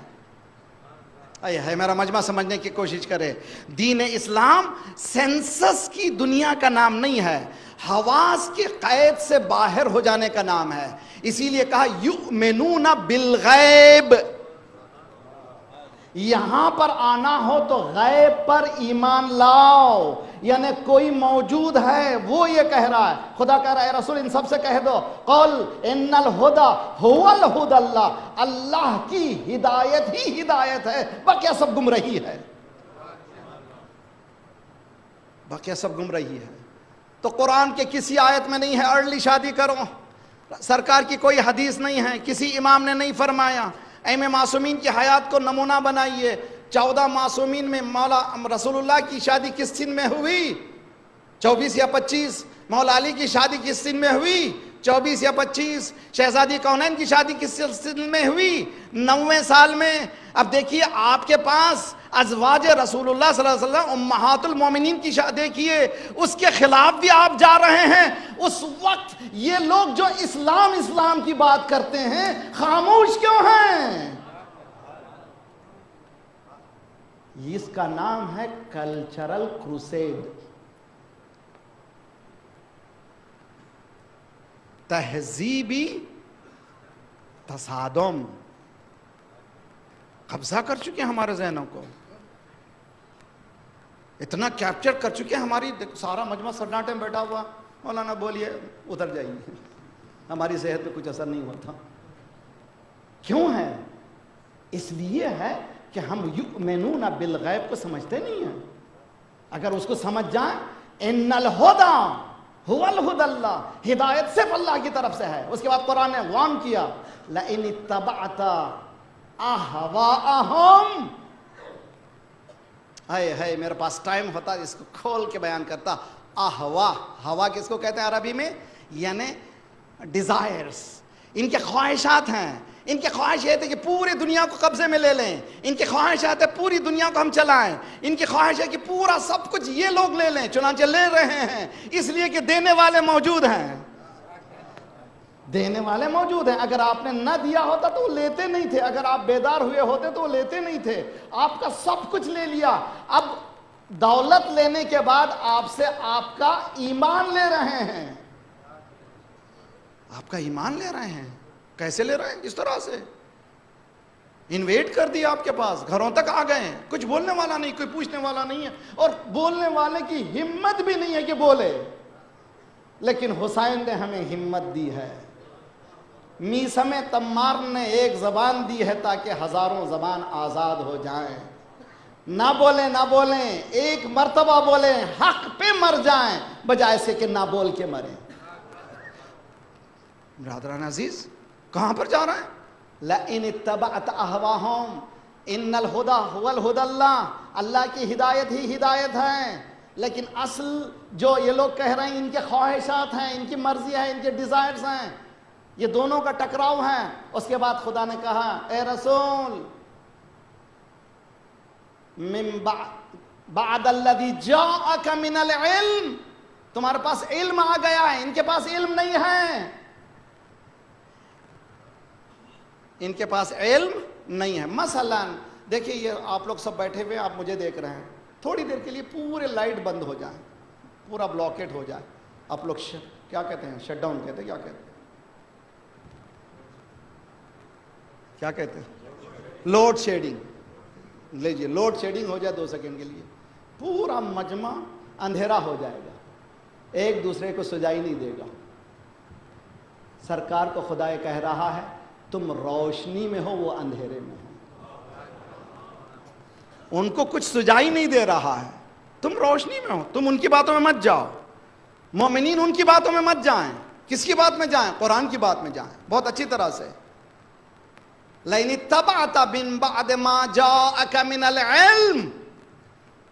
ہے میرا مجمع سمجھنے کی کوشش کرے. دین اسلام سینسس کی دنیا کا نام نہیں ہے، حواس کے قید سے باہر ہو جانے کا نام ہے. اسی لیے کہا یؤمنون بالغیب. یہاں پر آنا ہو تو غیب پر ایمان لاؤ، یعنی کوئی موجود ہے وہ یہ کہہ رہا ہے. خدا کہہ رہا ہے رسول ان سب سے کہہ دو قل ان الہدی هو الہدی اللہ، اللہ کی ہدایت ہی ہدایت ہے، باقی سب گمراہی ہے. باقی سب گمراہی ہے. تو قرآن کے کسی آیت میں نہیں ہے ارلی شادی کرو، سرکار کی کوئی حدیث نہیں ہے، کسی امام نے نہیں فرمایا. ائمہ معصومین کی حیات کو نمونہ بنائیے. 14 معصومین میں مولا رسول اللہ کی شادی کس سن میں ہوئی؟ 24 یا 25. مولا علی کی شادی کس سن میں ہوئی؟ 24 یا 25. شہزادی کونین کی شادی کس سن میں ہوئی؟ 90 سال میں. اب دیکھیے آپ کے پاس ازواج رسول اللہ صلی اللہ علیہ وسلم امہات المومنین کی شادی دیکھیے، اس کے خلاف بھی آپ جا رہے ہیں. اس وقت یہ لوگ جو اسلام کی بات کرتے ہیں خاموش کیوں ہیں؟ اس کا نام ہے کلچرل کروسیڈ. تہذیبی تصادم قبضہ کر چکے ہیں ہمارے ذہنوں کو، اتنا کیپچر کر چکے ہیں ہماری. سارا مجمع سناٹے میں بیٹھا ہوا، مولانا بولیے اتر جائیے، ہماری صحت پہ کچھ اثر نہیں ہوتا. کیوں ہے؟ اس لیے ہے کہ ہم یؤمنون بالغیب کو سمجھتے نہیں ہیں. اگر اس کو سمجھ جائیں، ان الہدی هو الہدی اللہ، ہدایت صرف اللہ کی طرف سے ہے. اس کے بعد قرآن نے وارن کیا لئن اتبعت اہواءہم. ہے میرے پاس ٹائم ہوتا اس کو کھول کے بیان کرتا. اہوا، ہوا کس کو کہتے ہیں عربی میں؟ یعنی ڈیزائرز. ان کے خواہشات ہیں. ان کی خواہش یہ تھی کہ پوری دنیا کو قبضے میں لے لیں. ان کی خواہشات ہے پوری دنیا کو ہم چلائیں. ان کی خواہش ہے کہ پورا سب کچھ یہ لوگ لے لیں. چنانچہ لے رہے ہیں اس لیے کہ دینے والے موجود ہیں. دینے والے موجود ہیں. اگر آپ نے نہ دیا ہوتا تو وہ لیتے نہیں تھے. اگر آپ بیدار ہوئے ہوتے تو وہ لیتے نہیں تھے. آپ کا سب کچھ لے لیا. اب دولت لینے کے بعد آپ سے آپ کا ایمان لے رہے ہیں. آپ کا ایمان لے رہے ہیں. کیسے لے رہے ہیں؟ اس طرح سے انویٹ کر دیا آپ کے پاس، گھروں تک آ گئے ہیں. کچھ بولنے والا نہیں، کوئی پوچھنے والا نہیں ہے، اور بولنے والے کی ہمت بھی نہیں ہے کہ بولے. لیکن حسین نے ہمیں ہمت دی ہے. میثم تمار نے ایک زبان دی ہے تاکہ ہزاروں زبان آزاد ہو جائیں. نہ بولیں ایک مرتبہ بولیں، حق پہ مر جائیں بجائے سے کہ نہ بول کے مریں۔ برادران عزیز کہاں پر جا رہا ہے؟ لَإِنِ اتَّبَعْتَ أَهْوَاهُمْ إِنَّ الْهُدَى هُوَ الْهُدَى، اللہ کی ہدایت ہی ہدایت ہے، لیکن اصل جو یہ لوگ کہہ رہے ہیں ان کے خواہشات ہیں، ان کی مرضی ہے، ان کے ڈیزائرز ہیں، یہ دونوں کا ٹکراؤ ہے۔ اس کے بعد خدا نے کہا اے رسول من بعد الذی جاءک من العلم، تمہارے پاس علم آ گیا ہے، ان کے پاس علم نہیں ہے، ان کے پاس علم نہیں ہے۔ مثلا دیکھیے یہ آپ لوگ سب بیٹھے ہوئے آپ مجھے دیکھ رہے ہیں، تھوڑی دیر کے لیے پورے لائٹ بند ہو جائیں، پورا بلاکیٹ ہو جائے، آپ لوگ کیا کہتے ہیں؟ شٹ ڈاؤن کہتے ہیں، کیا کہتے ہیں؟ کیا کہتے ہیں؟ Load shedding. لیجیے لوڈ شیڈنگ ہو جائے 2 سیکنڈ کے لیے، پورا مجمع اندھیرا ہو جائے گا، ایک دوسرے کو سجائی نہیں دے گا۔ سرکار کو خدا یہ کہہ رہا ہے تم روشنی میں ہو، وہ اندھیرے میں ہو، ان کو کچھ سجائی نہیں دے رہا ہے، تم روشنی میں ہو، تم ان کی باتوں میں مت جاؤ۔ مومنین ان کی باتوں میں مت جائیں، کس کی بات میں جائیں؟ قرآن کی بات میں جائیں بہت اچھی طرح سے۔ لَإِنِ اتَّبَعْتَ مِن بَعْدِ مَا جَاءَكَ مِنَ الْعِلْمِ،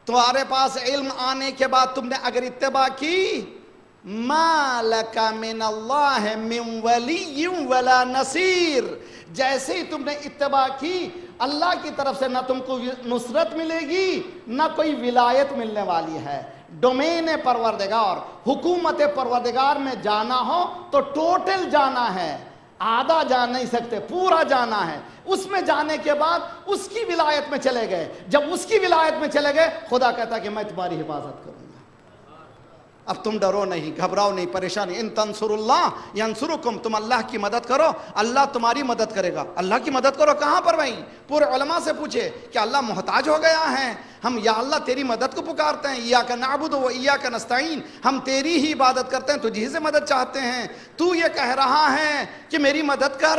تمہارے پاس علم آنے کے بعد تم نے اگر اتباع کی، مَا لَكَ مِنَ اللَّهِ مِن وَلِيٍّ وَلَا نَصِيرٍ، جیسے ہی تم نے اتباع کی اللہ کی طرف سے نہ تم کو نصرت ملے گی نہ کوئی ولایت ملنے والی ہے۔ ڈومین پروردگار، حکومت پروردگار میں جانا ہو تو ٹوٹل جانا ہے، آدھا جان نہیں سکتے، پورا جانا ہے۔ اس میں جانے کے بعد اس کی ولایت میں چلے گئے، جب اس کی ولایت میں چلے گئے خدا کہتا کہ میں تمہاری حفاظت کروں گا۔ اب تم ڈرو نہیں، گھبراؤ نہیں، پریشان نہیں۔ ان تنصر اللہ ینصرکم، تم اللہ کی مدد کرو اللہ تمہاری مدد کرے گا۔ اللہ کی مدد کرو کہاں پر بھائی؟ پورے علماء سے پوچھے کہ اللہ محتاج ہو گیا ہے؟ ہم یا اللہ تیری مدد کو پکارتے ہیں، ایاک نعبد و ایاک نستعین، ہم تیری ہی عبادت کرتے ہیں، تجھی سے مدد چاہتے ہیں، تو یہ کہہ رہا ہے کہ میری مدد کر،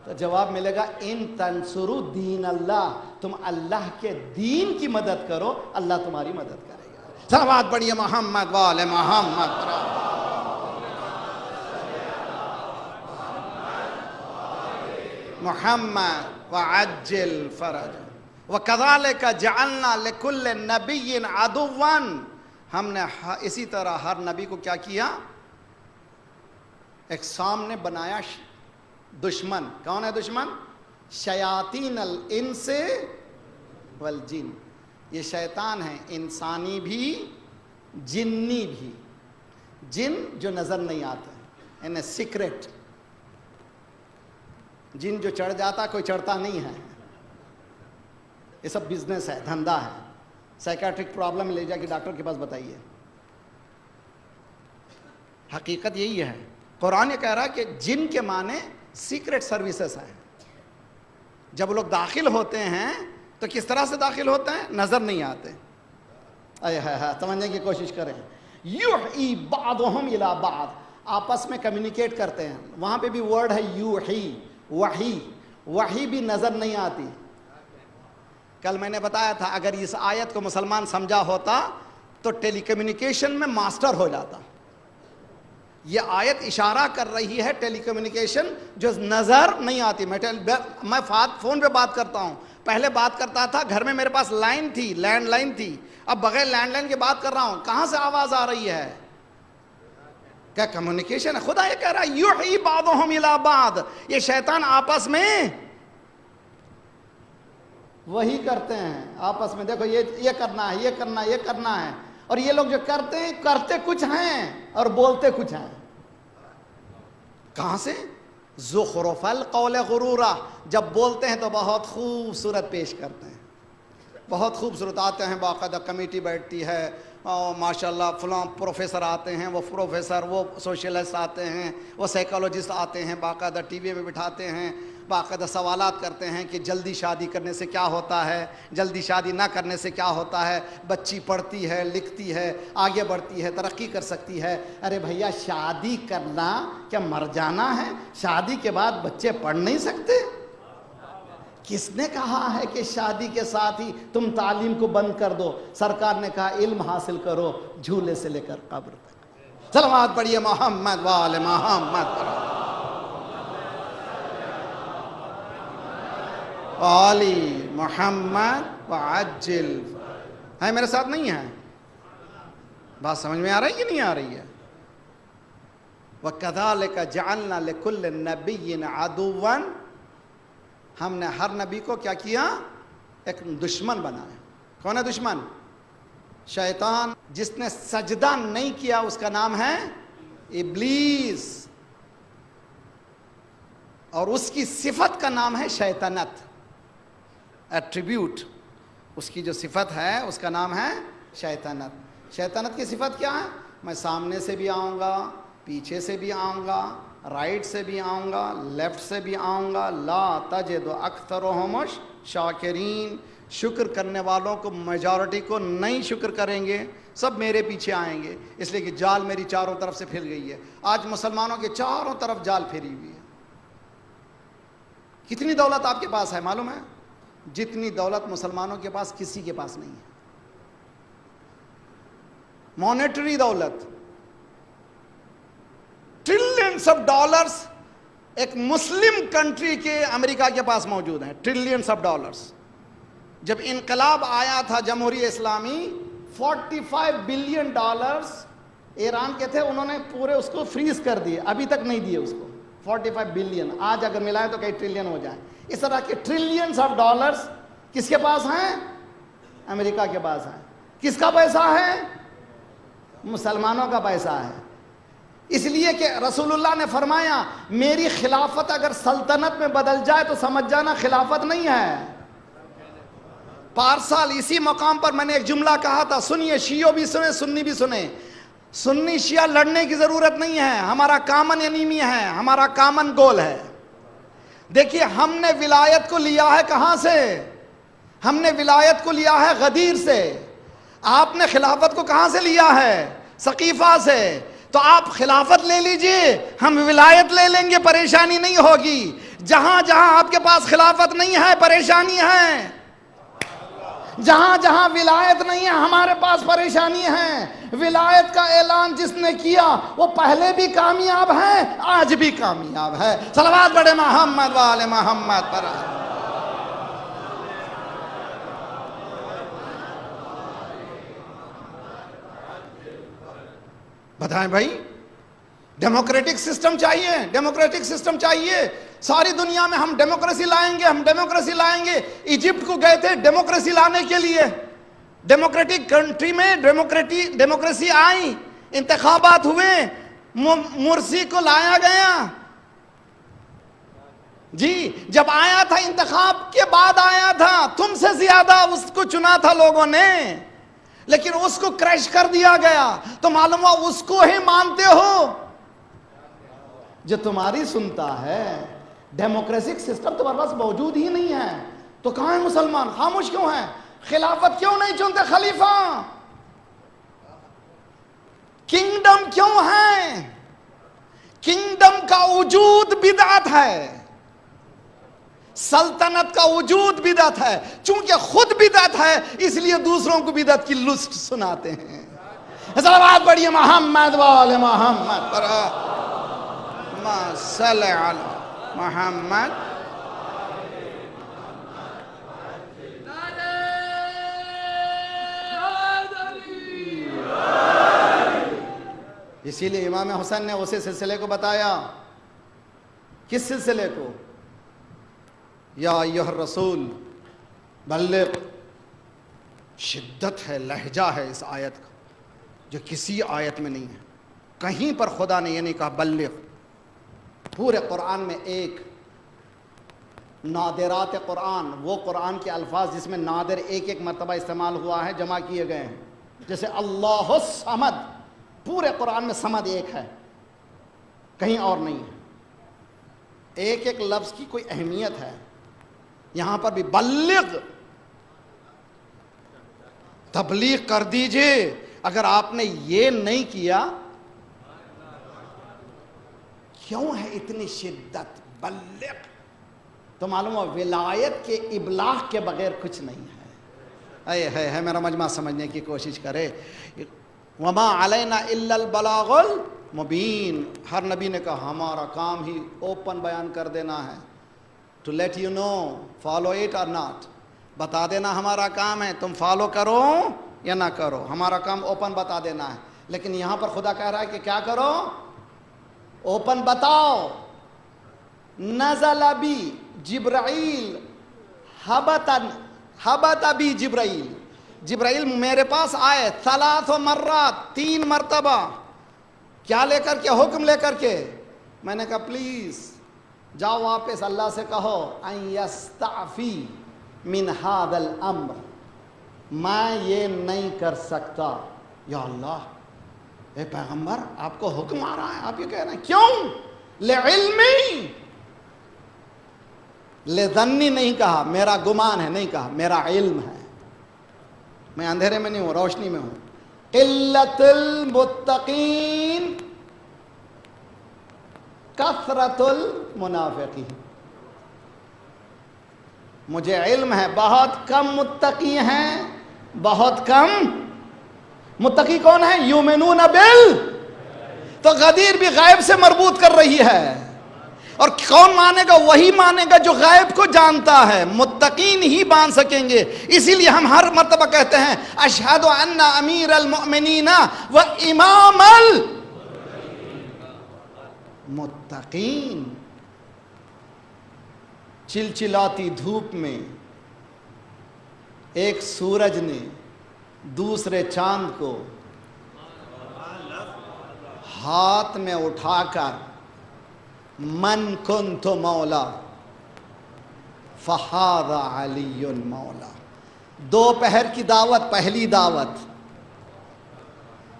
تو جواب ملے گا ان تنصروا دین اللہ، تم اللہ کے دین کی مدد کرو اللہ تمہاری مدد کرے گا۔ صلوات پڑھیے محمد وآل محمد۔ محمد وعجل فرج وَكَذَلِكَ جَعَلْنَا لِكُلِّ نَبِيٍّ عَدُوًّا، ہم نے اسی طرح ہر نبی کو کیا کیا؟ ایک سامنے بنایا دشمن۔ کون ہے دشمن؟ شیاطین الانس والجن، یہ شیطان ہیں، انسانی بھی جنی بھی۔ جن جو نظر نہیں آتے، انہیں سیکرٹ، جن جو چڑھ جاتا کوئی چڑھتا نہیں ہے، یہ سب بزنس ہے، دھندا ہے۔ سائیکیٹرک پرابلم لے جا کے ڈاکٹر کے پاس بتائیے، حقیقت یہی ہے۔ قرآن یہ کہہ رہا ہے کہ جن کے معنی سیکرٹ سروسز ہیں، جب لوگ داخل ہوتے ہیں تو کس طرح سے داخل ہوتے ہیں؟ نظر نہیں آتے۔ سمجھنے کی کوشش کریں۔ یوحی بعضهم الی بعض، آپس میں کمیونیکیٹ کرتے ہیں۔ وہاں پہ بھی ورڈ ہے یوحی، وحی، وحی بھی نظر نہیں آتی۔ کل میں نے بتایا تھا اگر اس آیت کو مسلمان سمجھا ہوتا تو ٹیلی کمیونیکیشن میں ماسٹر ہو جاتا۔ یہ آیت اشارہ کر رہی ہے ٹیلی کمیونیکیشن جو نظر نہیں آتی۔ میں فون پہ بات کرتا ہوں، پہلے بات کرتا تھا گھر میں میرے پاس لائن تھی، لینڈ لائن تھی، اب بغیر لینڈ لائن کے بات کر رہا ہوں، کہاں سے آواز آ رہی ہے؟ کیا کمیونیکیشن ہے؟ خدا یہ کہہ رہا ہے یوحی بعضهم الی بعض، یہ شیطان آپس میں وہی کرتے ہیں، آپس میں دیکھو یہ کرنا ہے، یہ کرنا ہے، یہ کرنا ہے، اور یہ لوگ جو کرتے ہیں کرتے کچھ ہیں اور بولتے کچھ ہیں۔ کہاں سے؟ زخرف القول غرورا، جب بولتے ہیں تو بہت خوبصورت پیش کرتے ہیں، بہت خوبصورت آتے ہیں، باقاعدہ کمیٹی بیٹھتی ہے، ماشاءاللہ فلاں پروفیسر آتے ہیں، وہ پروفیسر، وہ سوشلسٹ آتے ہیں، وہ سائیکالوجسٹ آتے ہیں، باقاعدہ ٹی وی میں بٹھاتے ہیں، باقاعدہ سوالات کرتے ہیں کہ جلدی شادی کرنے سے کیا ہوتا ہے، جلدی شادی نہ کرنے سے کیا ہوتا ہے، بچی پڑھتی ہے، لکھتی ہے، آگے بڑھتی ہے، ترقی کر سکتی ہے۔ ارے بھیا شادی کرنا کیا مر جانا ہے؟ شادی کے بعد بچے پڑھ نہیں سکتے؟ کس نے کہا ہے کہ شادی کے ساتھ ہی تم تعلیم کو بند کر دو؟ سرکار نے کہا علم حاصل کرو جھولے سے لے کر قبر تک۔ صلوات پڑھیے محمد وآل محمد پر آلی محمد وعجل۔ ہے میرے ساتھ نہیں ہے؟ بات سمجھ میں آ رہی ہے کہ نہیں آ رہی ہے؟ وَكَذَلِكَ جَعَلْنَا لِكُلِّ نَبِيٍّ عَدُوًّا، ہم نے ہر نبی کو کیا کیا؟ ایک دشمن بنایا۔ کون ہے دشمن؟ شیطان۔ جس نے سجدہ نہیں کیا اس کا نام ہے ابلیس، اور اس کی صفت کا نام ہے شیطنت، ایٹریبیوٹ، اس کی جو صفت ہے اس کا نام ہے شیطنت۔ شیطنت کی صفت کیا ہے؟ میں سامنے سے بھی آؤں گا، پیچھے سے بھی آؤں گا، رائٹ سے بھی آؤں گا، لیفٹ سے بھی آؤں گا، لا تجد اکثرہم شاکرین، شکر کرنے والوں کو میجورٹی کو نہیں شکر کریں گے، سب میرے پیچھے آئیں گے، اس لیے کہ جال میری چاروں طرف سے پھیل گئی ہے۔ آج مسلمانوں کے چاروں طرف جال پھیری ہوئی ہے۔ کتنی دولت آپ کے پاس ہے معلوم ہے؟ جتنی دولت مسلمانوں کے پاس کسی کے پاس نہیں ہے۔ مانیٹری دولت، ٹریلینز آف ڈالرز ایک مسلم کنٹری کے امریکہ کے پاس موجود ہیں، ٹریلینز آف ڈالرز۔ جب انقلاب آیا تھا جمہوری اسلامی، 45 بلین ڈالرز ایران کے تھے، انہوں نے پورے اس کو فریز کر دیے، ابھی تک نہیں دیے اس کو۔ 45 بلین آج اگر ملائے تو کئی ٹریلین ہو جائیں۔ اس طرح کے ٹریلینز آف ڈالرز کس کے پاس ہیں؟ امریکہ کے پاس ہیں۔ کس کا پیسہ ہے؟ مسلمانوں کا پیسہ ہے۔ اس لیے کہ رسول اللہ نے فرمایا میری خلافت اگر سلطنت میں بدل جائے تو سمجھ جانا خلافت نہیں ہے۔ پارسال اسی مقام پر میں نے ایک جملہ کہا تھا، سنیے، شیعہ بھی سنیں، سنی بھی سنیں۔ سنی شیعہ لڑنے کی ضرورت نہیں ہے، ہمارا کامن انیمی ہے، ہمارا کامن گول ہے۔ دیکھیے ہم نے ولایت کو لیا ہے کہاں سے؟ ہم نے ولایت کو لیا ہے غدیر سے۔ آپ نے خلافت کو کہاں سے لیا ہے؟ سقیفہ سے۔ تو آپ خلافت لے لیجئے، ہم ولایت لے لیں گے، پریشانی نہیں ہوگی۔ جہاں جہاں آپ کے پاس خلافت نہیں ہے پریشانی ہے، جہاں جہاں ولایت نہیں ہے ہمارے پاس پریشانی ہے۔ ولایت کا اعلان جس نے کیا وہ پہلے بھی کامیاب ہے، آج بھی کامیاب ہے۔ صلوات پڑھے محمد وآل محمد پر۔ بتائیں بھائی، ڈیموکریٹک سسٹم چاہیے، ڈیموکریٹک سسٹم چاہیے۔ ساری دنیا میں ہم ڈیموکریسی لائیں گے، ہم ڈیموکریسی لائیں گے۔ ایجپٹ کو گئے تھے ڈیموکریسی لانے کے لیے، ڈیموکریٹک کنٹری میں ڈیموکریسی آئی، انتخابات ہوئے، مرسی کو لایا گیا۔ جی جب آیا تھا انتخاب کے بعد آیا تھا، تم سے زیادہ اس کو چنا تھا لوگوں نے، لیکن اس کو کریش کر دیا گیا۔ تو معلوم ہوا اس کو ہی مانتے ہو جو تمہاری سنتا ہے۔ ڈیموکریٹک سسٹم تمہارے پاس موجود ہی نہیں ہے، تو کہاں ہے مسلمان؟ خاموش کیوں ہیں؟ خلافت کیوں نہیں چنتے خلیفہ؟ کنگڈم کیوں ہے؟ کنگڈم کا وجود بدعت ہے، سلطنت کا وجود بدعت ہے۔ چونکہ خود بدعت ہے اس لیے دوسروں کو بدعت کی لسٹ سناتے ہیں۔ صلوات پڑھیے محمد وآل محمد پر۔ اللہم صلی علی محمد۔ اسی لیے امام حسین نے اسی سلسلے کو بتایا۔ کس سلسلے کو؟ یا ایھا الرسول بلغ۔ شدت ہے، لہجہ ہے اس آیت کا جو کسی آیت میں نہیں ہے۔ کہیں پر خدا نے یہ نہیں کہا بلغ۔ پورے قرآن میں ایک نادرات قرآن، وہ قرآن کے الفاظ جس میں نادر ایک ایک مرتبہ استعمال ہوا ہے، جمع کیے گئے ہیں، جیسے اللہ الصمد، پورے قرآن میں صمد ایک ہے، کہیں اور نہیں ہے۔ ایک ایک لفظ کی کوئی اہمیت ہے۔ یہاں پر بھی بلغ، تبلیغ کر دیجئے۔ اگر آپ نے یہ نہیں کیا، کیوں ہے اتنی شدت؟ بلغ، تو معلوم ہو ولایت کے ابلاغ کے بغیر کچھ نہیں ہے۔ ہے میرا مجمع سمجھنے کی کوشش کرے۔ وما علینا الا البلاغ المبین، ہر نبی نے کہا ہمارا کام ہی اوپن بیان کر دینا ہے، to let you know follow it or not, بتا دینا ہمارا کام ہے، تم فالو کرو یا نہ کرو، ہمارا کام اوپن بتا دینا ہے۔ لیکن یہاں پر خدا کہہ رہا ہے کہ کیا کرو؟ اوپن بتاؤ۔ نزل بی جبرائیل حبت بی جبرائیل، جبرائیل میرے پاس آئے 3 مرات، 3 مرتبہ، کیا لے کر کے؟ حکم لے کر کے۔ میں نے کہا پلیز جاؤ واپس اللہ سے کہو ان یستعفی من ھذا الامر، میں یہ نہیں کر سکتا۔ یا اللہ، اے پیغمبر آپ کو حکم آ رہا ہے، آپ یہ کہہ رہے ہیں، کیوں؟ لعلمی، لظنی نہیں کہا، میرا گمان ہے نہیں کہا، میرا علم ہے، میں اندھیرے میں نہیں ہوں، روشنی میں ہوں۔ قلت المتقین کثرت المنافقین، مجھے علم ہے بہت کم متقی ہیں، بہت کم۔ متقی کون ہے؟ یؤمنون تو غدیر بھی غیب سے مربوط کر رہی ہے، اور کون مانے گا؟ وہی مانے گا جو غیب کو جانتا ہے، متقین ہی مان سکیں گے۔ اسی لیے ہم ہر مرتبہ کہتے ہیں اشہد ان امیر المؤمنین و امام المتقین۔ چلچلاتی دھوپ میں ایک سورج نے دوسرے چاند کو ہاتھ میں اٹھا کر من کنت مولا فہذا علی مولا، دوپہر کی دعوت، پہلی دعوت،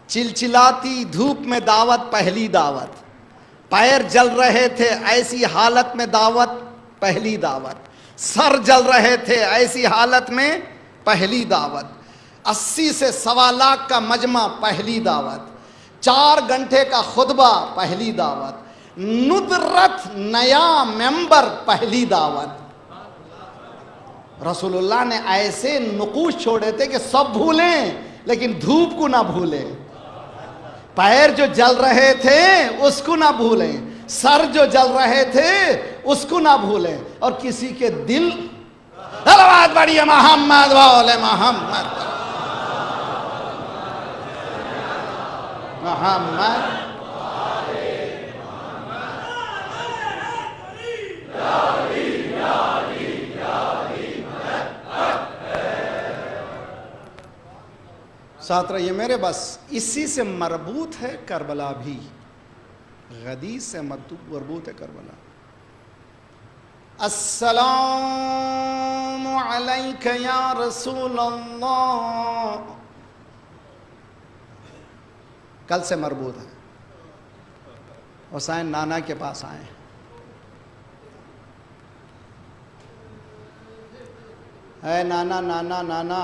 چلچلاتی دھوپ میں دعوت، پہلی دعوت، پیر جل رہے تھے ایسی حالت میں دعوت، پہلی دعوت، سر جل رہے تھے ایسی حالت میں پہلی دعوت، 80 سے 1.25 لاکھ کا مجمع، پہلی دعوت، 4 گھنٹے کا خطبہ، پہلی دعوت، ندرت نیا ممبر، پہلی دعوت۔ رسول اللہ نے ایسے نقوش چھوڑے تھے کہ سب بھولیں لیکن دھوپ کو نہ بھولیں، پیر جو جل رہے تھے اس کو نہ بھولیں، سر جو جل رہے تھے اس کو نہ بھولیں، اور کسی کے دل صلوات پڑھیے محمد وآل محمد محمد۔ ساتھ رہیے میرے، بس اسی سے مربوط ہے کربلا بھی، غدیر سے مربوط ہے کربلا۔ السلام علیک یا رسول اللہ، کل سے مربوط ہے۔ حسین نانا کے پاس آئے، اے نانا نانا نانا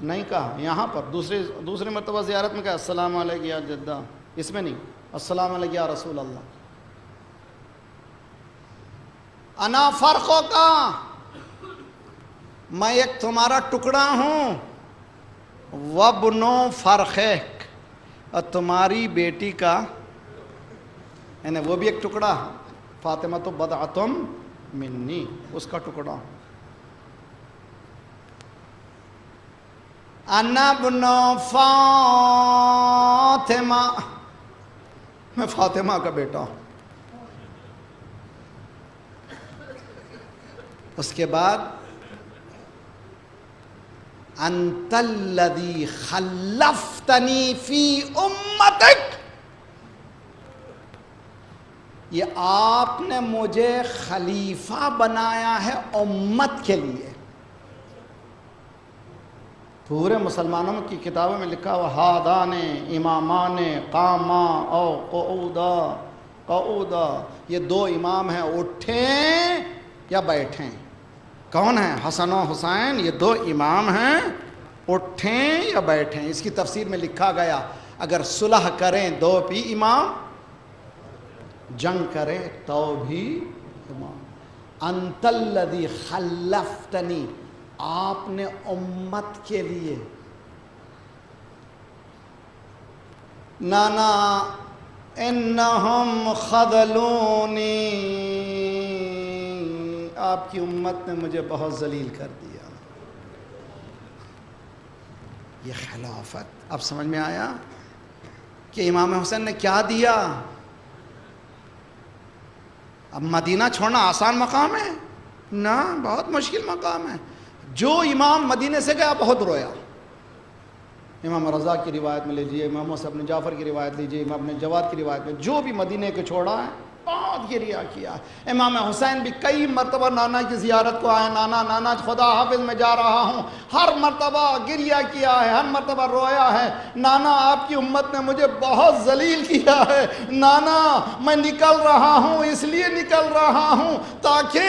نہیں کہا، یہاں پر دوسری مرتبہ زیارت میں کہا السلام علیک یا جدہ، اس میں نہیں، السلام علیک یا رسول اللہ۔ انا فرقوں کا، میں ایک تمہارا ٹکڑا ہوں، وابنو فرقیک، اور تمہاری بیٹی کا یعنی وہ بھی ایک ٹکڑا، فاطمہ تو بضعۃ منی، اس کا ٹکڑا ہوں۔ انا ابن فاطمہ، میں فاطمہ کا بیٹا ہوں۔ اس کے بعد انت الذی خلفتنی فی امتک، یہ آپ نے مجھے خلیفہ بنایا ہے امت کے لیے۔ پورے مسلمانوں کی کتابوں میں لکھا ہوا ہادان امامان قاما او قعودا، یہ 2 امام ہیں، اٹھیں یا بیٹھیں۔ کون ہیں؟ حسن و حسین، یہ 2 امام ہیں، اٹھیں یا بیٹھیں۔ اس کی تفسیر میں لکھا گیا اگر صلح کریں 2 بھی امام، جنگ کریں تو بھی امام۔ انت الذی خلفتنی، آپ نے امت کے لیے. نانا انہم خذلونی، آپ کی امت نے مجھے بہت ذلیل کر دیا. یہ خلافت اب سمجھ میں آیا کہ امام حسین نے کیا دیا. اب مدینہ چھوڑنا آسان مقام ہے؟ نہ، بہت مشکل مقام ہے. جو امام مدینے سے گیا بہت رویا. امام رضا کی روایت میں لیجئے، امام موسیٰ بن جعفر کی روایت لیجئے، امام ابن جواد کی روایت میں، جو بھی مدینے کو چھوڑا ہے بہت گریہ کیا. امام حسین بھی کئی مرتبہ نانا کی زیارت کو آئے، نانا نانا خدا حافظ میں جا رہا ہوں. ہر مرتبہ گریہ کیا ہے، ہر مرتبہ رویا ہے. نانا آپ کی امت نے مجھے بہت ذلیل کیا ہے. نانا میں نکل رہا ہوں، اس لیے نکل رہا ہوں تاکہ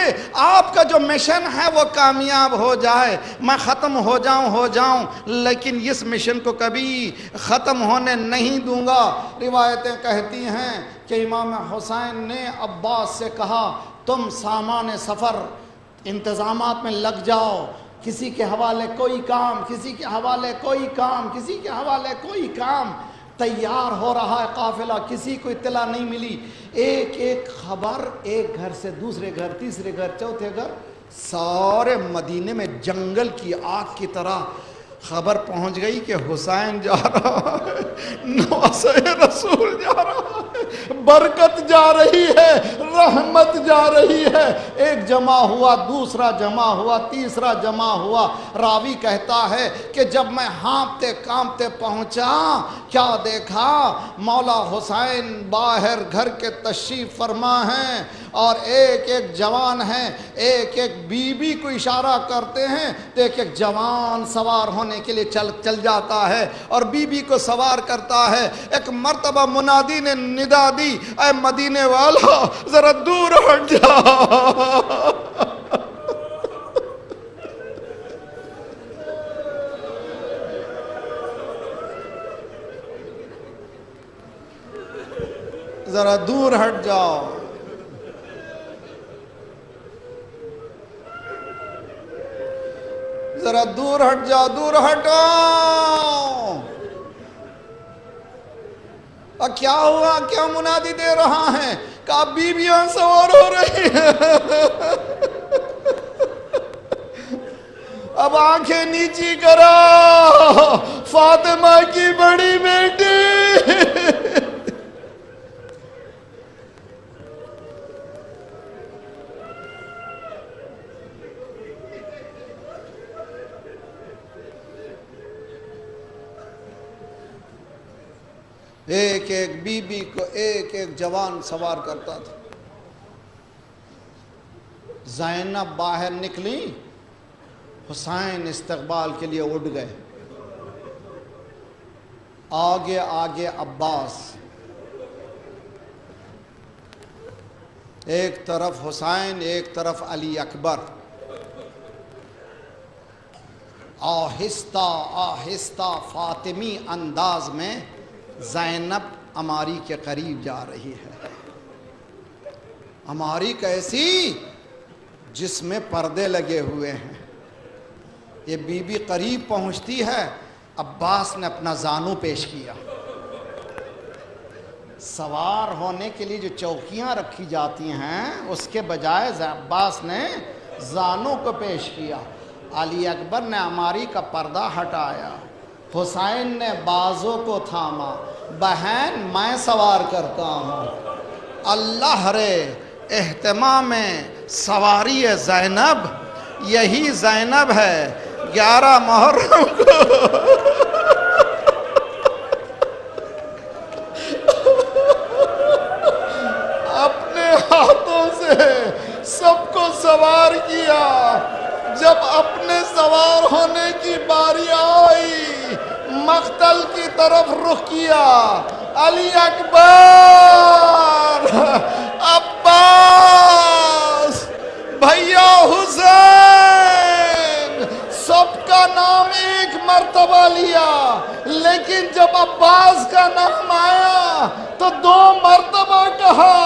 آپ کا جو مشن ہے وہ کامیاب ہو جائے. میں ختم ہو جاؤں لیکن اس مشن کو کبھی ختم ہونے نہیں دوں گا. روایتیں کہتی ہیں کہ امام حسین نے عباس سے کہا تم سامان سفر انتظامات میں لگ جاؤ، کسی کے حوالے کوئی کام، کسی کے حوالے کوئی کام، کسی کے حوالے کوئی کام. تیار ہو رہا ہے قافلہ، کسی کو اطلاع نہیں ملی. ایک ایک خبر ایک گھر سے دوسرے گھر، تیسرے گھر، چوتھے گھر، سارے مدینے میں جنگل کی آگ کی طرح خبر پہنچ گئی کہ حسین جا رہا ہے، نواسہ رسول جا رہا ہے، برکت جا رہی ہے، رحمت جا رہی ہے. ایک جمع ہوا، دوسرا جمع ہوا، تیسرا جمع ہوا. راوی کہتا ہے کہ جب میں ہانپتے کانپتے پہنچا، کیا دیکھا؟ مولا حسین باہر گھر کے تشریف فرما ہیں اور ایک ایک جوان ہیں، ایک ایک بی بی کو اشارہ کرتے ہیں تو ایک ایک جوان سوار ہونے کے لیے چل جاتا ہے اور بی بی کو سوار کرتا ہے. ایک مرتبہ منادی نے ندا دی، اے مدینے والا ذرا دور ہٹ جا. ذرا دور ہٹ جاؤ. ذرا دور ہٹ جاؤ، دور ہٹو. اور کیا ہوا؟ کیا منادی دے رہا ہے؟ کہا بیویاں سوار ہو رہی ہیں. اب آنکھیں نیچی کرو، فاطمہ کی بڑی بیٹی. ایک ایک بی بی کو ایک ایک جوان سوار کرتا تھا. زینب باہر نکلی، حسین استقبال کے لیے اٹھ گئے. آگے آگے عباس، ایک طرف حسین، ایک طرف علی اکبر. آہستہ آہستہ فاطمی انداز میں زینب عماری کے قریب جا رہی ہے. عماری کیسی؟ جس میں پردے لگے ہوئے ہیں. یہ بی بی قریب پہنچتی ہے، عباس نے اپنا زانو پیش کیا. سوار ہونے کے لیے جو چوکیاں رکھی جاتی ہیں اس کے بجائے عباس نے زانو کو پیش کیا. علی اکبر نے عماری کا پردہ ہٹایا، حسین نے بازو کو تھاما. بہن میں سوار کرتا ہوں. اللہ رے اہتمام سواری زینب، یہی زینب ہے 11 محرم کو اپنے ہاتھوں سے سب کو سوار کیا. جب اپنے سوار ہونے کی باری آئی، مقتل کی طرف رخ کیا. علی اکبر، عباس، بھیا حسین، سب کا نام ایک مرتبہ لیا، لیکن جب عباس کا نام آیا تو 2 مرتبہ کہا.